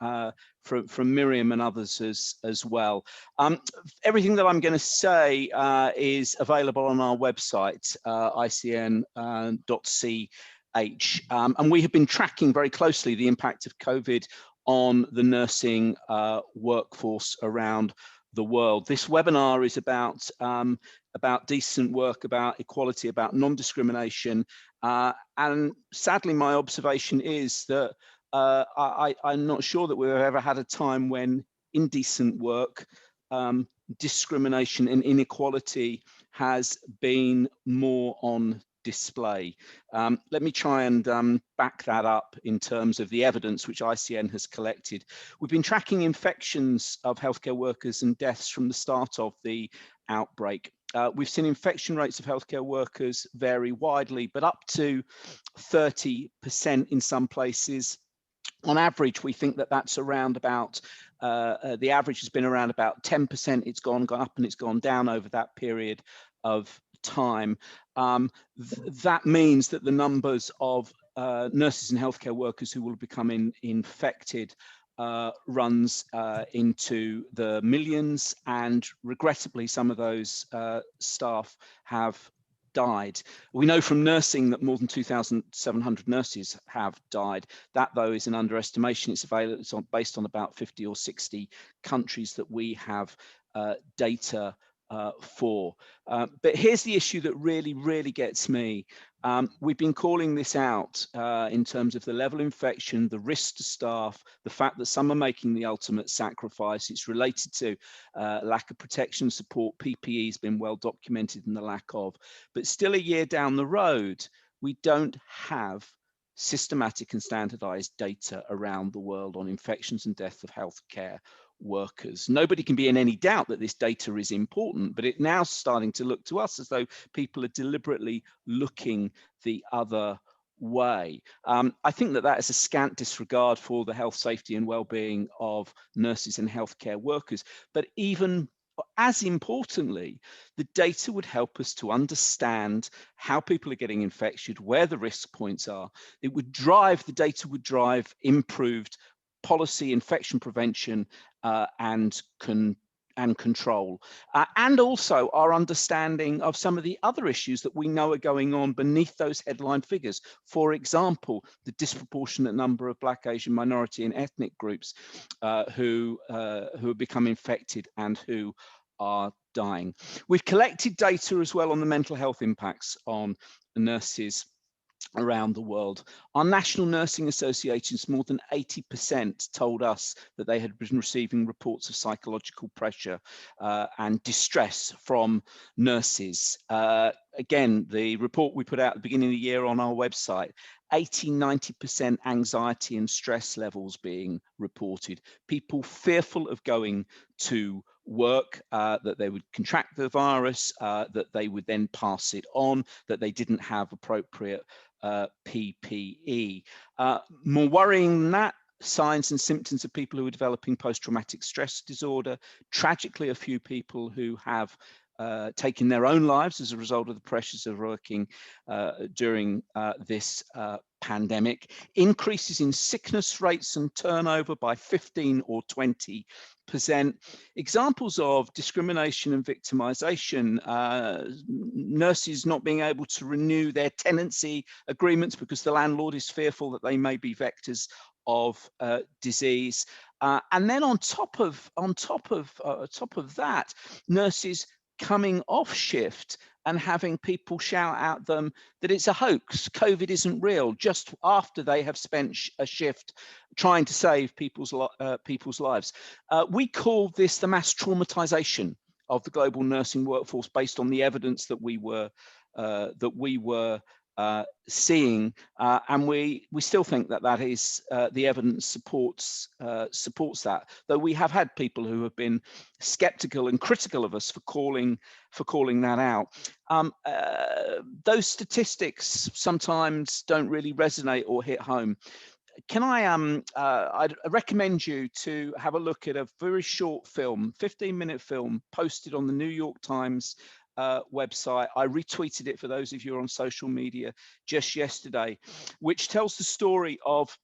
Miriam and others as well. Everything that I'm going to say is available on our website, icn.ch, and we have been tracking very closely the impact of COVID on the nursing workforce around the world. This webinar is about decent work, about equality, about non-discrimination, and sadly my observation is that I'm not sure that we've ever had a time when indecent work, discrimination and inequality has been more on display. Let me try and back that up in terms of the evidence which ICN has collected. We've been tracking infections of healthcare workers and deaths from the start of the outbreak. We've seen infection rates of healthcare workers vary widely, but up to 30% in some places. On average, we think that that's around about, the average has been around about 10%. It's gone up and it's gone down over that period of time. That means that the numbers of nurses and healthcare workers who will become infected runs into the millions, and regrettably some of those staff have died. We know from nursing that more than 2,700 nurses have died. That, though, is an underestimation. It's available. It's based on about 50 or 60 countries that we have data for. But here's the issue that really gets me. We've been calling this out in terms of the level of infection, the risk to staff, the fact that some are making the ultimate sacrifice. It's related to lack of protection support. PPE has been well documented in the lack of. But still, a year down the road, we don't have systematic and standardized data around the world on infections and death of healthcare workers. Nobody can be in any doubt that this data is important, but it's now starting to look to us as though people are deliberately looking the other way. I think that is a scant disregard for the health, safety and well-being of nurses and healthcare workers. But even as importantly, the data would help us to understand how people are getting infected, where the risk points are. It would drive, the data would drive improved policy, infection prevention, and control, and also our understanding of some of the other issues that we know are going on beneath those headline figures. For example, the disproportionate number of Black, Asian, minority and ethnic groups who have become infected and who are dying. We've collected data as well on the mental health impacts on nurses around the world. Our national nursing associations, more than 80% told us that they had been receiving reports of psychological pressure and distress from nurses. Again, the report we put out at the beginning of the year on our website, 80–90% anxiety and stress levels being reported. People fearful of going to work, that they would contract the virus, that they would then pass it on, that they didn't have appropriate PPE. More worrying than that, signs and symptoms of people who are developing post-traumatic stress disorder. Tragically, a few people who have taken their own lives as a result of the pressures of working during this pandemic. Increases in sickness rates and turnover by 15 or 20%. Examples of discrimination and victimization, nurses not being able to renew their tenancy agreements because the landlord is fearful that they may be vectors of disease. And then on top of that, nurses coming off shift and having people shout at them that it's a hoax, COVID isn't real, just after they have spent a shift trying to save people's lives. We call this the mass traumatization of the global nursing workforce, based on the evidence that we were seeing, and we still think that is the evidence supports that, though we have had people who have been skeptical and critical of us for calling that out. Those statistics sometimes don't really resonate or hit home. Can I'd recommend you to have a look at a very short film, 15-minute film, posted on the New York Times website. I retweeted it for those of you on social media just yesterday, which tells the story of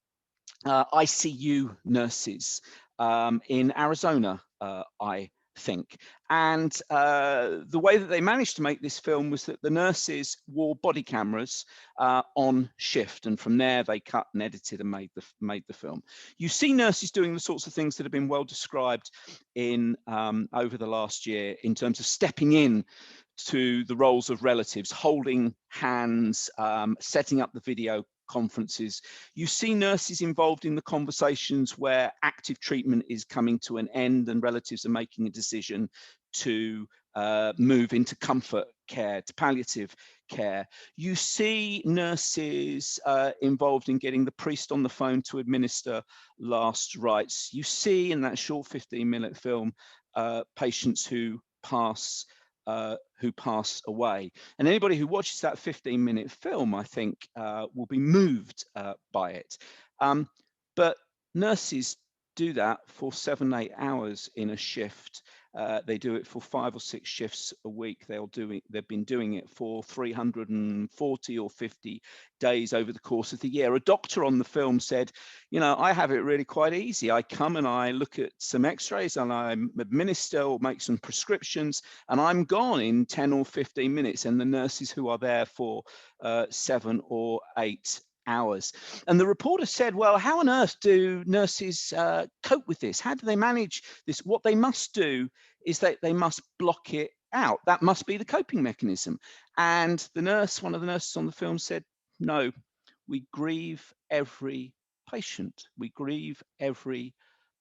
ICU nurses in Arizona, I think. And the way that they managed to make this film was that the nurses wore body cameras on shift, and from there they cut and edited and made the film. You see nurses doing the sorts of things that have been well described in over the last year, in terms of stepping in to the roles of relatives, holding hands, setting up the video conferences. You see nurses involved in the conversations where active treatment is coming to an end and relatives are making a decision to move into comfort care, to palliative care. You see nurses involved in getting the priest on the phone to administer last rites. You see in that short 15-minute film patients who pass away. And anybody who watches that 15-minute film, I think, will be moved by it. But nurses do that for 7-8 hours in a shift. They do it for 5 or 6 shifts a week. They've been doing it for 340 or 50 days over the course of the year. A doctor on the film said, you know, I have it really quite easy. I come and I look at some x-rays and I administer or make some prescriptions, and I'm gone in 10 or 15 minutes. And the nurses who are there for 7 or 8 hours. And the reporter said, well, how on earth do nurses cope with this? How do they manage this? What they must do is that they must block it out. That must be the coping mechanism. And the nurse, one of the nurses on the film, said, no, we grieve every patient. We grieve every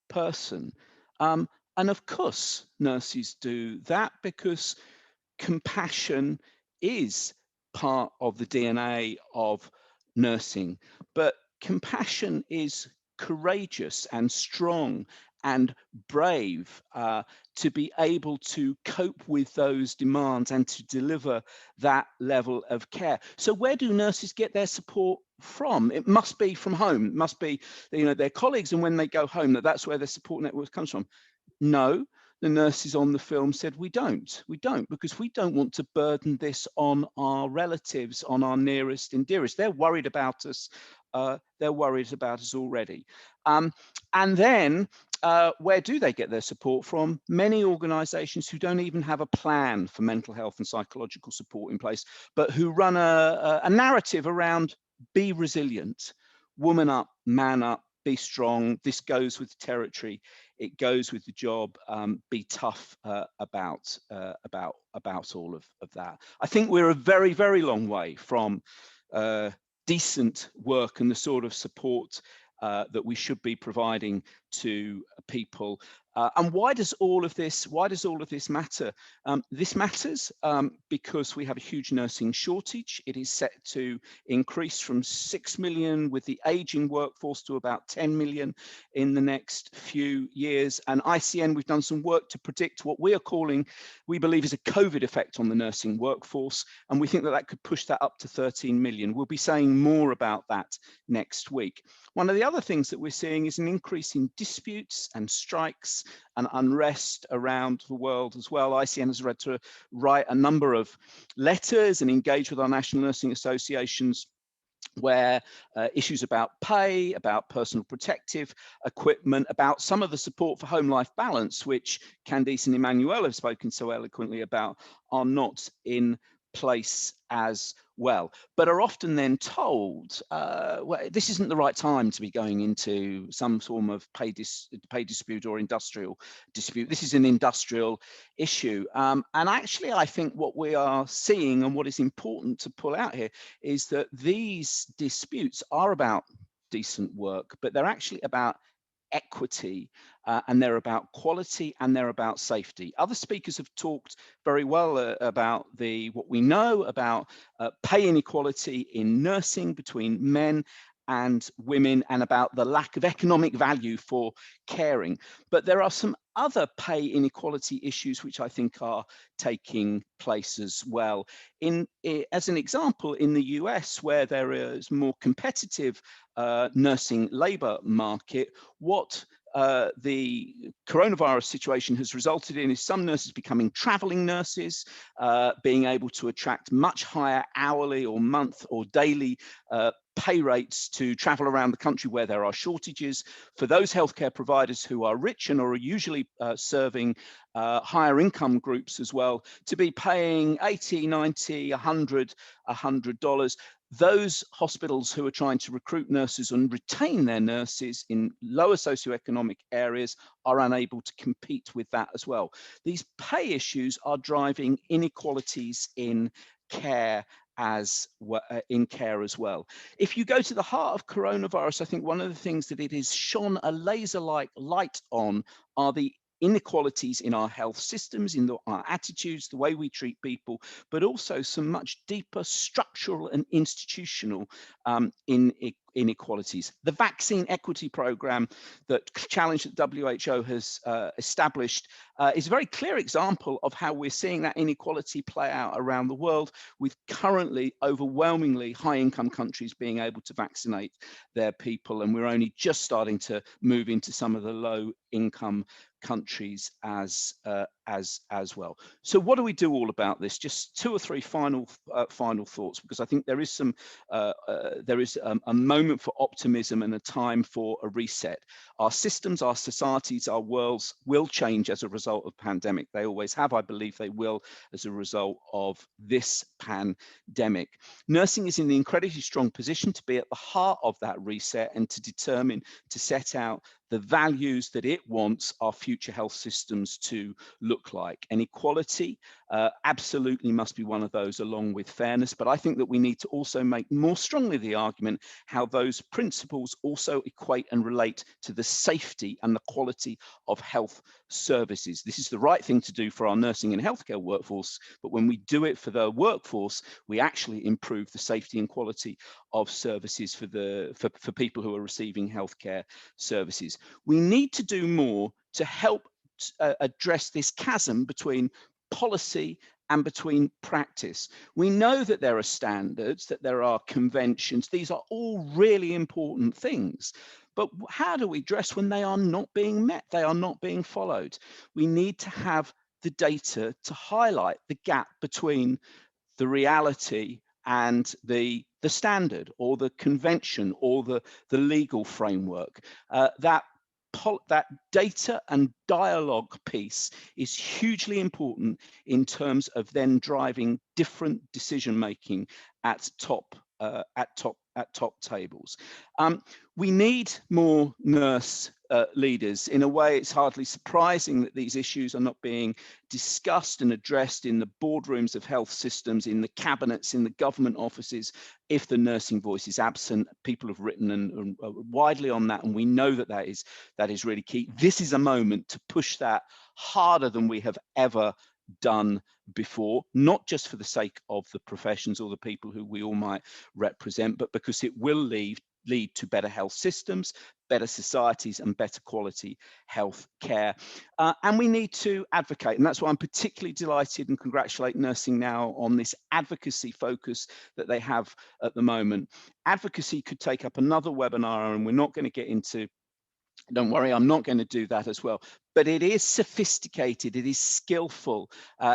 person. And of course, nurses do that because compassion is part of the DNA of nursing, but compassion is courageous and strong and brave to be able to cope with those demands and to deliver that level of care. So where do nurses get their support from? It must be from home. It must be, you know, their colleagues, and when they go home, that's where their support network comes from. No. The nurses on the film said, we don't, because we don't want to burden this on our relatives, on our nearest and dearest. They're worried about us. Already. And then where do they get their support from? Many organizations who don't even have a plan for mental health and psychological support in place, but who run a narrative around be resilient, woman up, man up, be strong. This goes with the territory. It goes with the job. Be tough about all of that. I think we're a very, very long way from decent work and the sort of support that we should be providing to people. And why does all of this matter? This matters because we have a huge nursing shortage. It is set to increase from 6 million with the aging workforce to about 10 million in the next few years. And ICN, we've done some work to predict what we believe is a COVID effect on the nursing workforce. And we think that could push that up to 13 million. We'll be saying more about that next week. One of the other things that we're seeing is an increase in disputes and strikes and unrest around the world as well. ICN has had to write a number of letters and engage with our national nursing associations where issues about pay, about personal protective equipment, about some of the support for home-life balance, which Candice and Emmanuel have spoken so eloquently about, are not in place as well, but are often then told, well, this isn't the right time to be going into some form of pay dispute or industrial dispute. This is an industrial issue. And actually, I think what we are seeing and what is important to pull out here is that these disputes are about decent work, but they're actually about equity, and they're about quality, and they're about safety. Other speakers have talked very well about what we know about pay inequality in nursing between men and women, and about the lack of economic value for caring. But there are some other pay inequality issues which I think are taking place as well. As an example, in the US, where there is more competitive nursing labor market, what the coronavirus situation has resulted in is some nurses becoming traveling nurses, being able to attract much higher hourly or month or daily pay rates to travel around the country where there are shortages. For those healthcare providers who are rich and are usually serving higher income groups as well, to be paying $80, $90, $100. Those hospitals who are trying to recruit nurses and retain their nurses in lower socioeconomic areas are unable to compete with that as well. These pay issues are driving inequalities in care as well. If you go to the heart of coronavirus, I think one of the things that it has shone a laser-like light on are the inequalities in our health systems, in our attitudes, the way we treat people, but also some much deeper structural and institutional inequalities. The vaccine equity program that Challenge that WHO has established is a very clear example of how we're seeing that inequality play out around the world, with currently overwhelmingly high-income countries being able to vaccinate their people, and we're only just starting to move into some of the low-income countries as well. So what do we do all about this? Just two or three final thoughts, because I think there is a moment for optimism and a time for a reset. Our systems, our societies, our worlds will change as a result of pandemic. They always have. I believe they will as a result of this pandemic. Nursing is in the incredibly strong position to be at the heart of that reset and to set out the values that it wants our future health systems to look like. And equality absolutely must be one of those, along with fairness. But I think that we need to also make more strongly the argument how those principles also equate and relate to the safety and the quality of health services. This is the right thing to do for our nursing and healthcare workforce, but when we do it for the workforce, we actually improve the safety and quality of services for people who are receiving healthcare services. We need to do more to help address this chasm between policy and between practice. We know that there are standards, that there are conventions. These are all really important things. But how do we address when they are not being met? They are not being followed. We need to have the data to highlight the gap between the reality and the standard or the convention or the legal framework. That data and dialogue piece is hugely important in terms of then driving different decision making at top tables. We need more nurse leaders. In a way, it's hardly surprising that these issues are not being discussed and addressed in the boardrooms of health systems, in the cabinets, in the government offices, if the nursing voice is absent. People have written and widely on that, and we know that that is really key. This is a moment to push that harder than we have ever done before, not just for the sake of the professions or the people who we all might represent, but because it will lead to better health systems, better societies, and better quality health care. And we need to advocate, and that's why I'm particularly delighted and congratulate Nursing Now on this advocacy focus that they have at the moment. Advocacy could take up another webinar, and we're not going to get into, don't worry, I'm not going to do that as well. But it is sophisticated, it is skillful,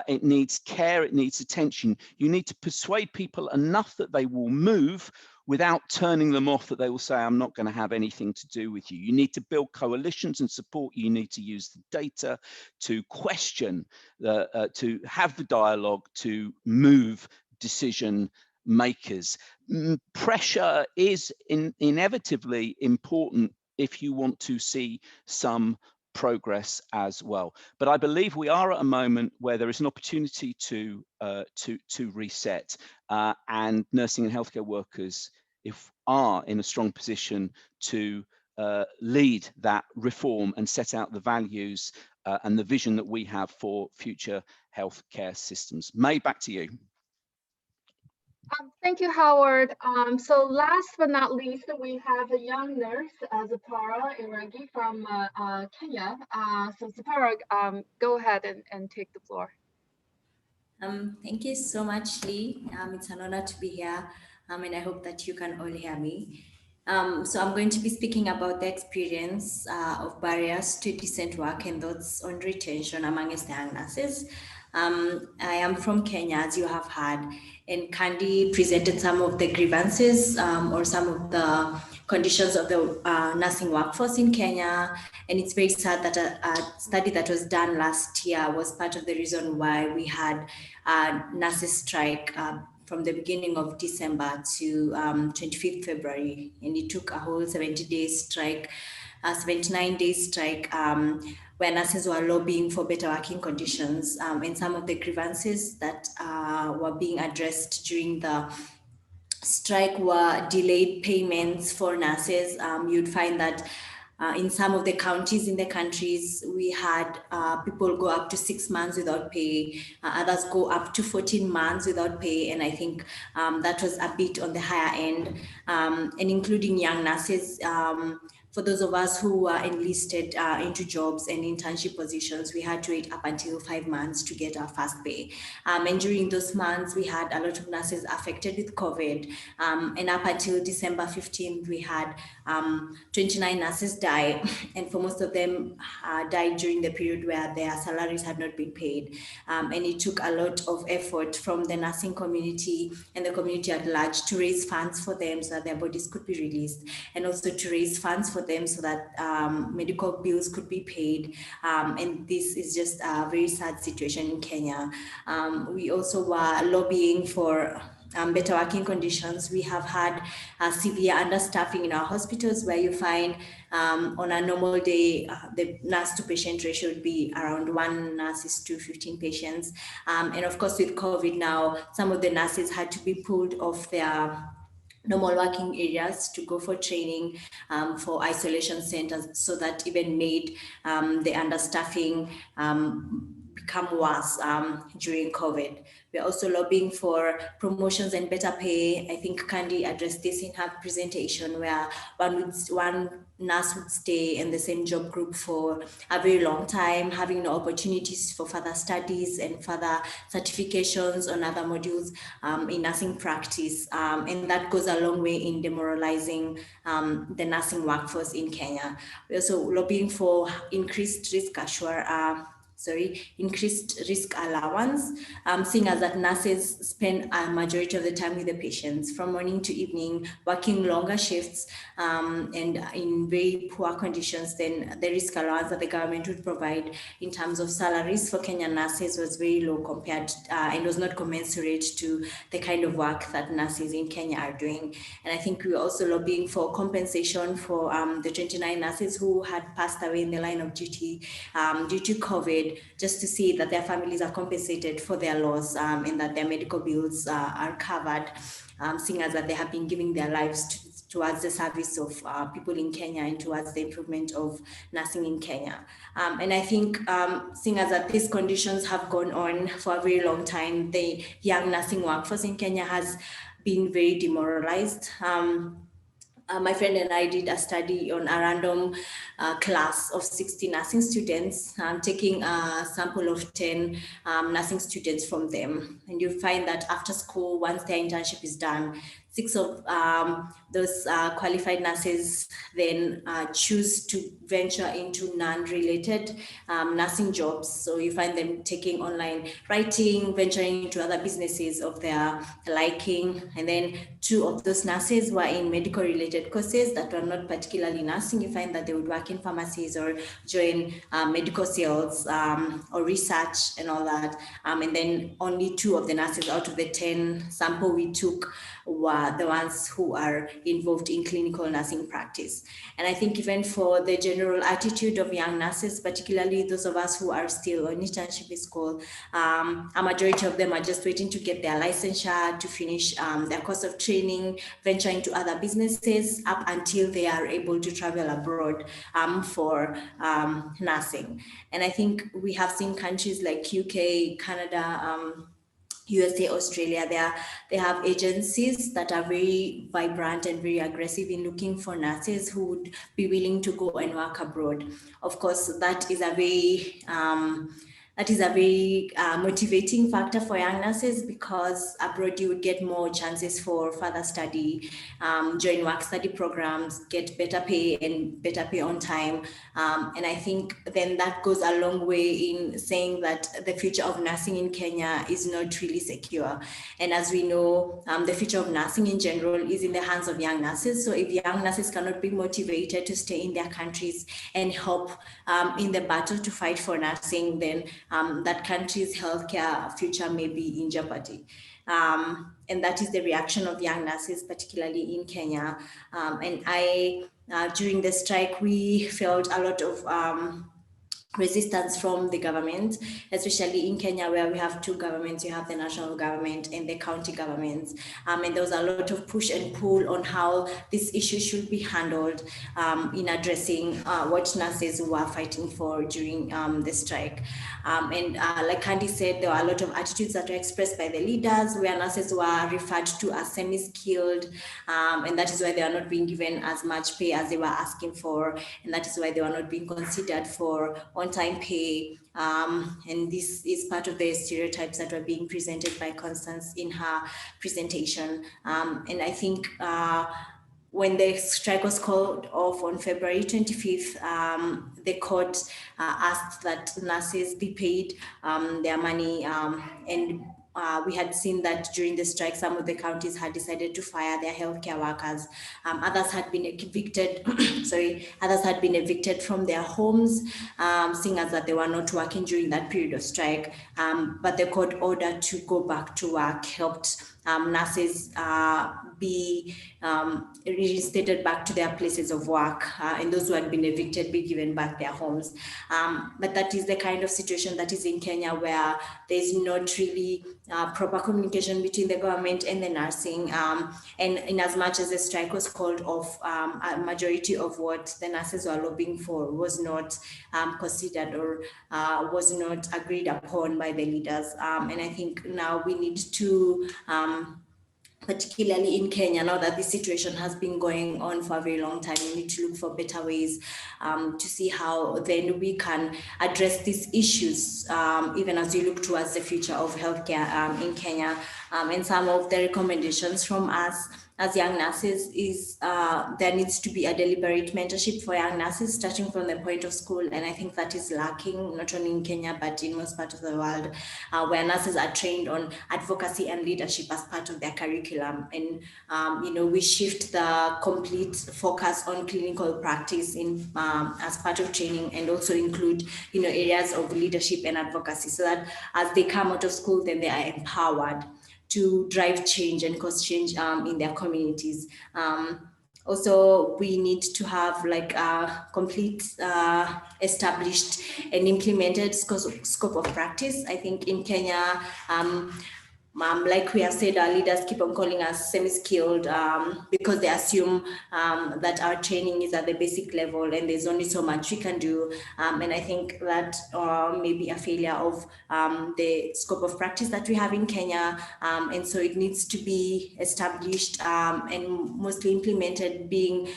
it needs care, it needs attention. You need to persuade people enough that they will move without turning them off, that they will say, I'm not going to have anything to do with you. You need to build coalitions and support. You need to use the data to question, to have the dialogue, to move decision makers. Pressure is inevitably important if you want to see some progress as well. But I believe we are at a moment where there is an opportunity to reset, and nursing and healthcare workers are in a strong position to lead that reform and set out the values and the vision that we have for future healthcare systems. May, back to you. Thank you, Howard. So last but not least, we have a young nurse, Zapara Iragi from Kenya. So Zapara, go ahead and take the floor. Thank you so much, Lee. It's an honor to be here, and I hope that you can all hear me. So I'm going to be speaking about the experience of barriers to decent work and thoughts on retention amongst young nurses. I am from Kenya, as you have heard, and Candy presented some of the grievances or some of the conditions of the nursing workforce in Kenya. And it's very sad that a study that was done last year was part of the reason why we had nurses strike from the beginning of December to 25th February. And it took a whole 70-day strike, 79-day strike, where nurses were lobbying for better working conditions. And some of the grievances that were being addressed during the strike were delayed payments for nurses. You'd find that in some of the counties in the countries, we had people go up to 6 months without pay, others go up to 14 months without pay. And I think that was a bit on the higher end, and including young nurses. For those of us who were enlisted into jobs and internship positions, we had to wait up until 5 months to get our first pay. And during those months, we had a lot of nurses affected with COVID. And up until December 15th, we had 29 nurses die. And for most of them died during the period where their salaries had not been paid. And it took a lot of effort from the nursing community and the community at large to raise funds for them so that their bodies could be released, and also to raise funds for them so that medical bills could be paid. And this is just a very sad situation in Kenya. We also were lobbying for better working conditions. We have had severe understaffing in our hospitals, where you find on a normal day, the nurse to patient ratio would be around 1 nurse to 15 patients. And of course, with COVID now, some of the nurses had to be pulled off their normal working areas to go for training for isolation centers, so that even made the understaffing become worse during COVID. We're also lobbying for promotions and better pay. I think Candy addressed this in her presentation, where one nurse would stay in the same job group for a very long time, having no opportunities for further studies and further certifications on other modules in nursing practice. And that goes a long way in demoralizing the nursing workforce in Kenya. We're also lobbying for increased risk allowance, seeing as that nurses spend a majority of the time with the patients, from morning to evening, working longer shifts and in very poor conditions. Then the risk allowance that the government would provide in terms of salaries for Kenyan nurses was very low compared and was not commensurate to the kind of work that nurses in Kenya are doing. And I think we were also lobbying for compensation for the 29 nurses who had passed away in the line of duty due to COVID, just to see that their families are compensated for their loss and that their medical bills are covered, seeing as that they have been giving their lives towards the service of people in Kenya and towards the improvement of nursing in Kenya. And I think seeing as that these conditions have gone on for a very long time, the young nursing workforce in Kenya has been very demoralized. My friend and I did a study on a random class of 60 nursing students, taking a sample of 10 nursing students from them. And you find that after school, once their internship is done, 6 of those qualified nurses then choose to venture into non-related nursing jobs. So you find them taking online writing, venturing into other businesses of their liking. And then 2 of those nurses were in medical related courses that were not particularly nursing. You find that they would work in pharmacies or join medical sales or research and all that. And then only 2 of the nurses out of the 10 sample we took were the ones who are involved in clinical nursing practice. And I think even for the general attitude of young nurses, particularly those of us who are still on internship in school, a majority of them are just waiting to get their licensure, to finish their course of training, venture into other businesses up until they are able to travel abroad for nursing. And I think we have seen countries like UK, Canada, USA, Australia, they have agencies that are very vibrant and very aggressive in looking for nurses who would be willing to go and work abroad. Of course, that is a very motivating factor for young nurses, because abroad you would get more chances for further study, join work study programs, get better pay and better pay on time. And I think then that goes a long way in saying that the future of nursing in Kenya is not really secure. And as we know, the future of nursing in general is in the hands of young nurses. So if young nurses cannot be motivated to stay in their countries and help in the battle to fight for nursing, then that country's healthcare future may be in jeopardy. And that is the reaction of young nurses, particularly in Kenya. And during the strike, we felt a lot of resistance from the government, especially in Kenya, where we have 2 governments. You have the national government and the county governments. And there was a lot of push and pull on how this issue should be handled in addressing what nurses were fighting for during the strike. And like Candy said, there were a lot of attitudes that were expressed by the leaders, where nurses were referred to as semi-skilled, and that is why they are not being given as much pay as they were asking for, and that is why they were not being considered for on-time pay. And this is part of the stereotypes that were being presented by Constance in her presentation. And I think when the strike was called off on February 25th, the court asked that nurses be paid their money, and we had seen that during the strike, some of the counties had decided to fire their healthcare workers. Others had been evicted, others had been evicted from their homes, seeing as that they were not working during that period of strike. But the court order to go back to work helped nurses be reinstated back to their places of work, and those who had been evicted be given back their homes. But that is the kind of situation that is in Kenya, where there is not really proper communication between the government and the nursing. And in as much as the strike was called off, a majority of what the nurses were lobbying for was not considered or was not agreed upon by the leaders. And I think now we need to particularly in Kenya, now that this situation has been going on for a very long time, we need to look for better ways to see how then we can address these issues, even as we look towards the future of healthcare in Kenya. And some of the recommendations from us as young nurses is there needs to be a deliberate mentorship for young nurses starting from the point of school. And I think that is lacking, not only in Kenya, but in most parts of the world, where nurses are trained on advocacy and leadership as part of their curriculum. And, we shift the complete focus on clinical practice in as part of training, and also include, areas of leadership and advocacy, so that as they come out of school, then they are empowered to drive change and cause change in their communities. Also, we need to have like a complete established and implemented scope of practice. I think in Kenya, like we have said, our leaders keep on calling us semi-skilled because they assume that our training is at the basic level and there's only so much we can do. And I think that may be a failure of the scope of practice that we have in Kenya. And so it needs to be established and mostly implemented, being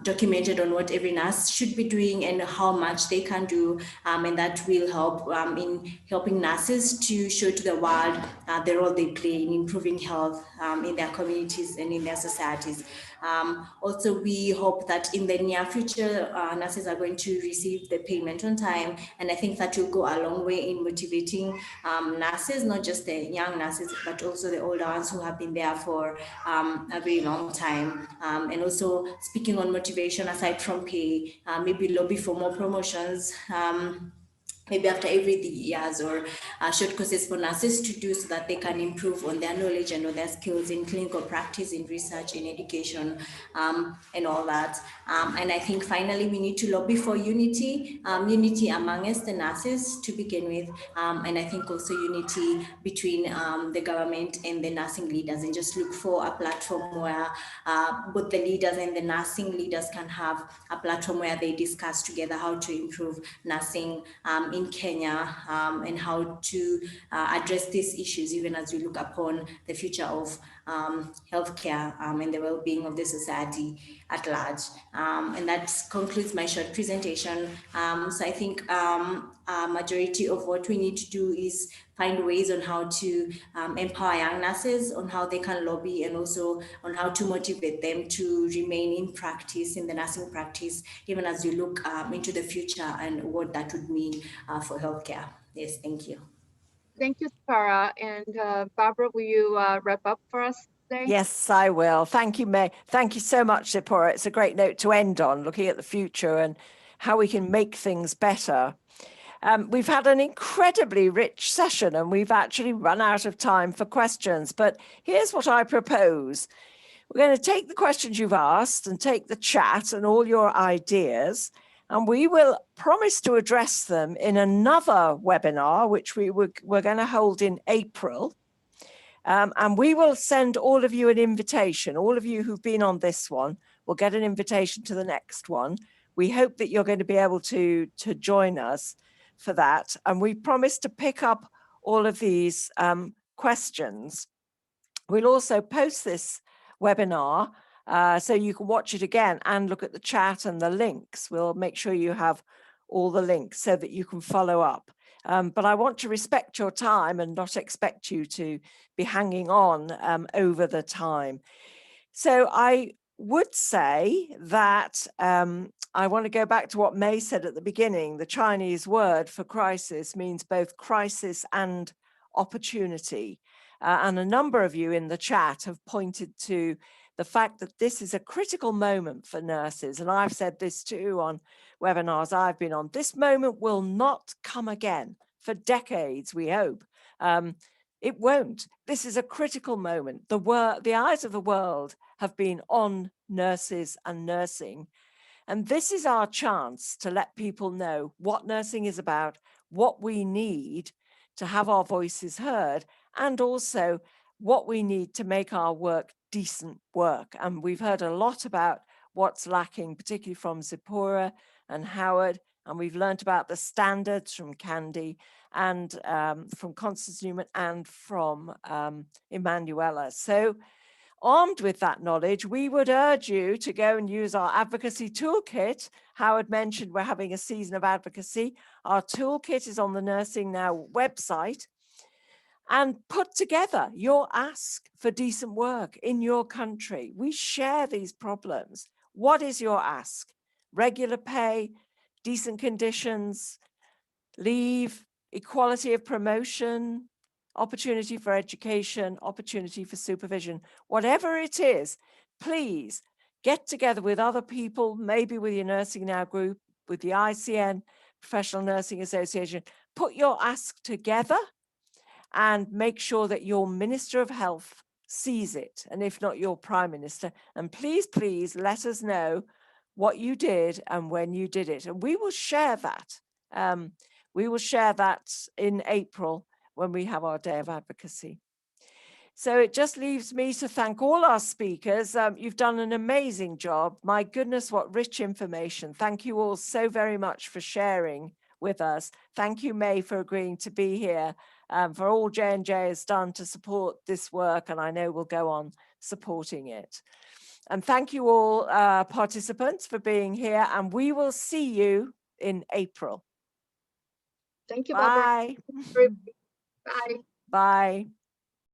documented on what every nurse should be doing and how much they can do. And that will help in helping nurses to show to the world the role they play in improving health in their communities and in their societies. Also, we hope that in the near future, nurses are going to receive the payment on time, and I think that will go a long way in motivating nurses, not just the young nurses, but also the older ones who have been there for a very long time. And also, speaking on motivation aside from pay, maybe lobby for more promotions, maybe after every 3 years, or short courses for nurses to do so that they can improve on their knowledge and on their skills in clinical practice, in research, in education, and all that. And I think finally we need to lobby for unity, unity amongst the nurses to begin with. And I think also unity between the government and the nursing leaders, and just look for a platform where both the leaders and the nursing leaders can have a platform where they discuss together how to improve nursing in Kenya, and how to address these issues, even as we look upon the future of healthcare and the well-being of the society at large. And that concludes my short presentation. So I think a majority of what we need to do is find ways on how to empower young nurses, on how they can lobby, and also on how to motivate them to remain in practice, in the nursing practice, even as we look into the future and what that would mean for healthcare. Yes, thank you. Thank you, Sarah. And Barbara, will you wrap up for us today? Yes, I will. Thank you, May. Thank you so much, Zipporah. It's a great note to end on, looking at the future and how we can make things better. We've had an incredibly rich session, and we've actually run out of time for questions. But here's what I propose. We're going to take the questions you've asked and take the chat and all your ideas, and we will promise to address them in another webinar, which we're going to hold in April. And we will send all of you an invitation. All of you who've been on this one will get an invitation to the next one. We hope that you're going to be able to join us for that. And we promise to pick up all of these questions. We'll also post this webinar so you can watch it again and look at the chat and the links. We'll make sure you have all the links so that you can follow up. But I want to respect your time and not expect you to be hanging on over the time. So I would say that I want to go back to what May said at the beginning. The Chinese word for crisis means both crisis and opportunity. And a number of you in the chat have pointed to the fact that this is a critical moment for nurses. And I've said this too on webinars I've been on. This moment will not come again for decades, we hope. It won't. This is a critical moment. The eyes of the world have been on nurses and nursing. And this is our chance to let people know what nursing is about, what we need to have our voices heard, and also what we need to make our work decent work. And we've heard a lot about what's lacking, particularly from Zipporah and Howard, and we've learned about the standards from Candy and from Constance Newman and from Emanuela. So armed with that knowledge, we would urge you to go and use our advocacy toolkit. Howard mentioned we're having a season of advocacy. Our toolkit is on the Nursing Now website. And put together your ask for decent work in your country. We share these problems. What is your ask? Regular pay, decent conditions, leave, equality of promotion, opportunity for education, opportunity for supervision. Whatever it is, please get together with other people, maybe with your Nursing Now group, with the ICN, Professional Nursing Association. Put your ask together and make sure that your Minister of Health sees it, and if not, your Prime Minister. And please, please let us know what you did and when you did it. And we will share that. We will share that in April when we have our Day of Advocacy. So it just leaves me to thank all our speakers. You've done an amazing job. My goodness, what rich information. Thank you all so very much for sharing with us. Thank you, May, for agreeing to be here, for all J&J has done to support this work, and I know we'll go on supporting it. And thank you all participants for being here, and we will see you in April. Thank you, Bye. Barbara. Bye. Bye.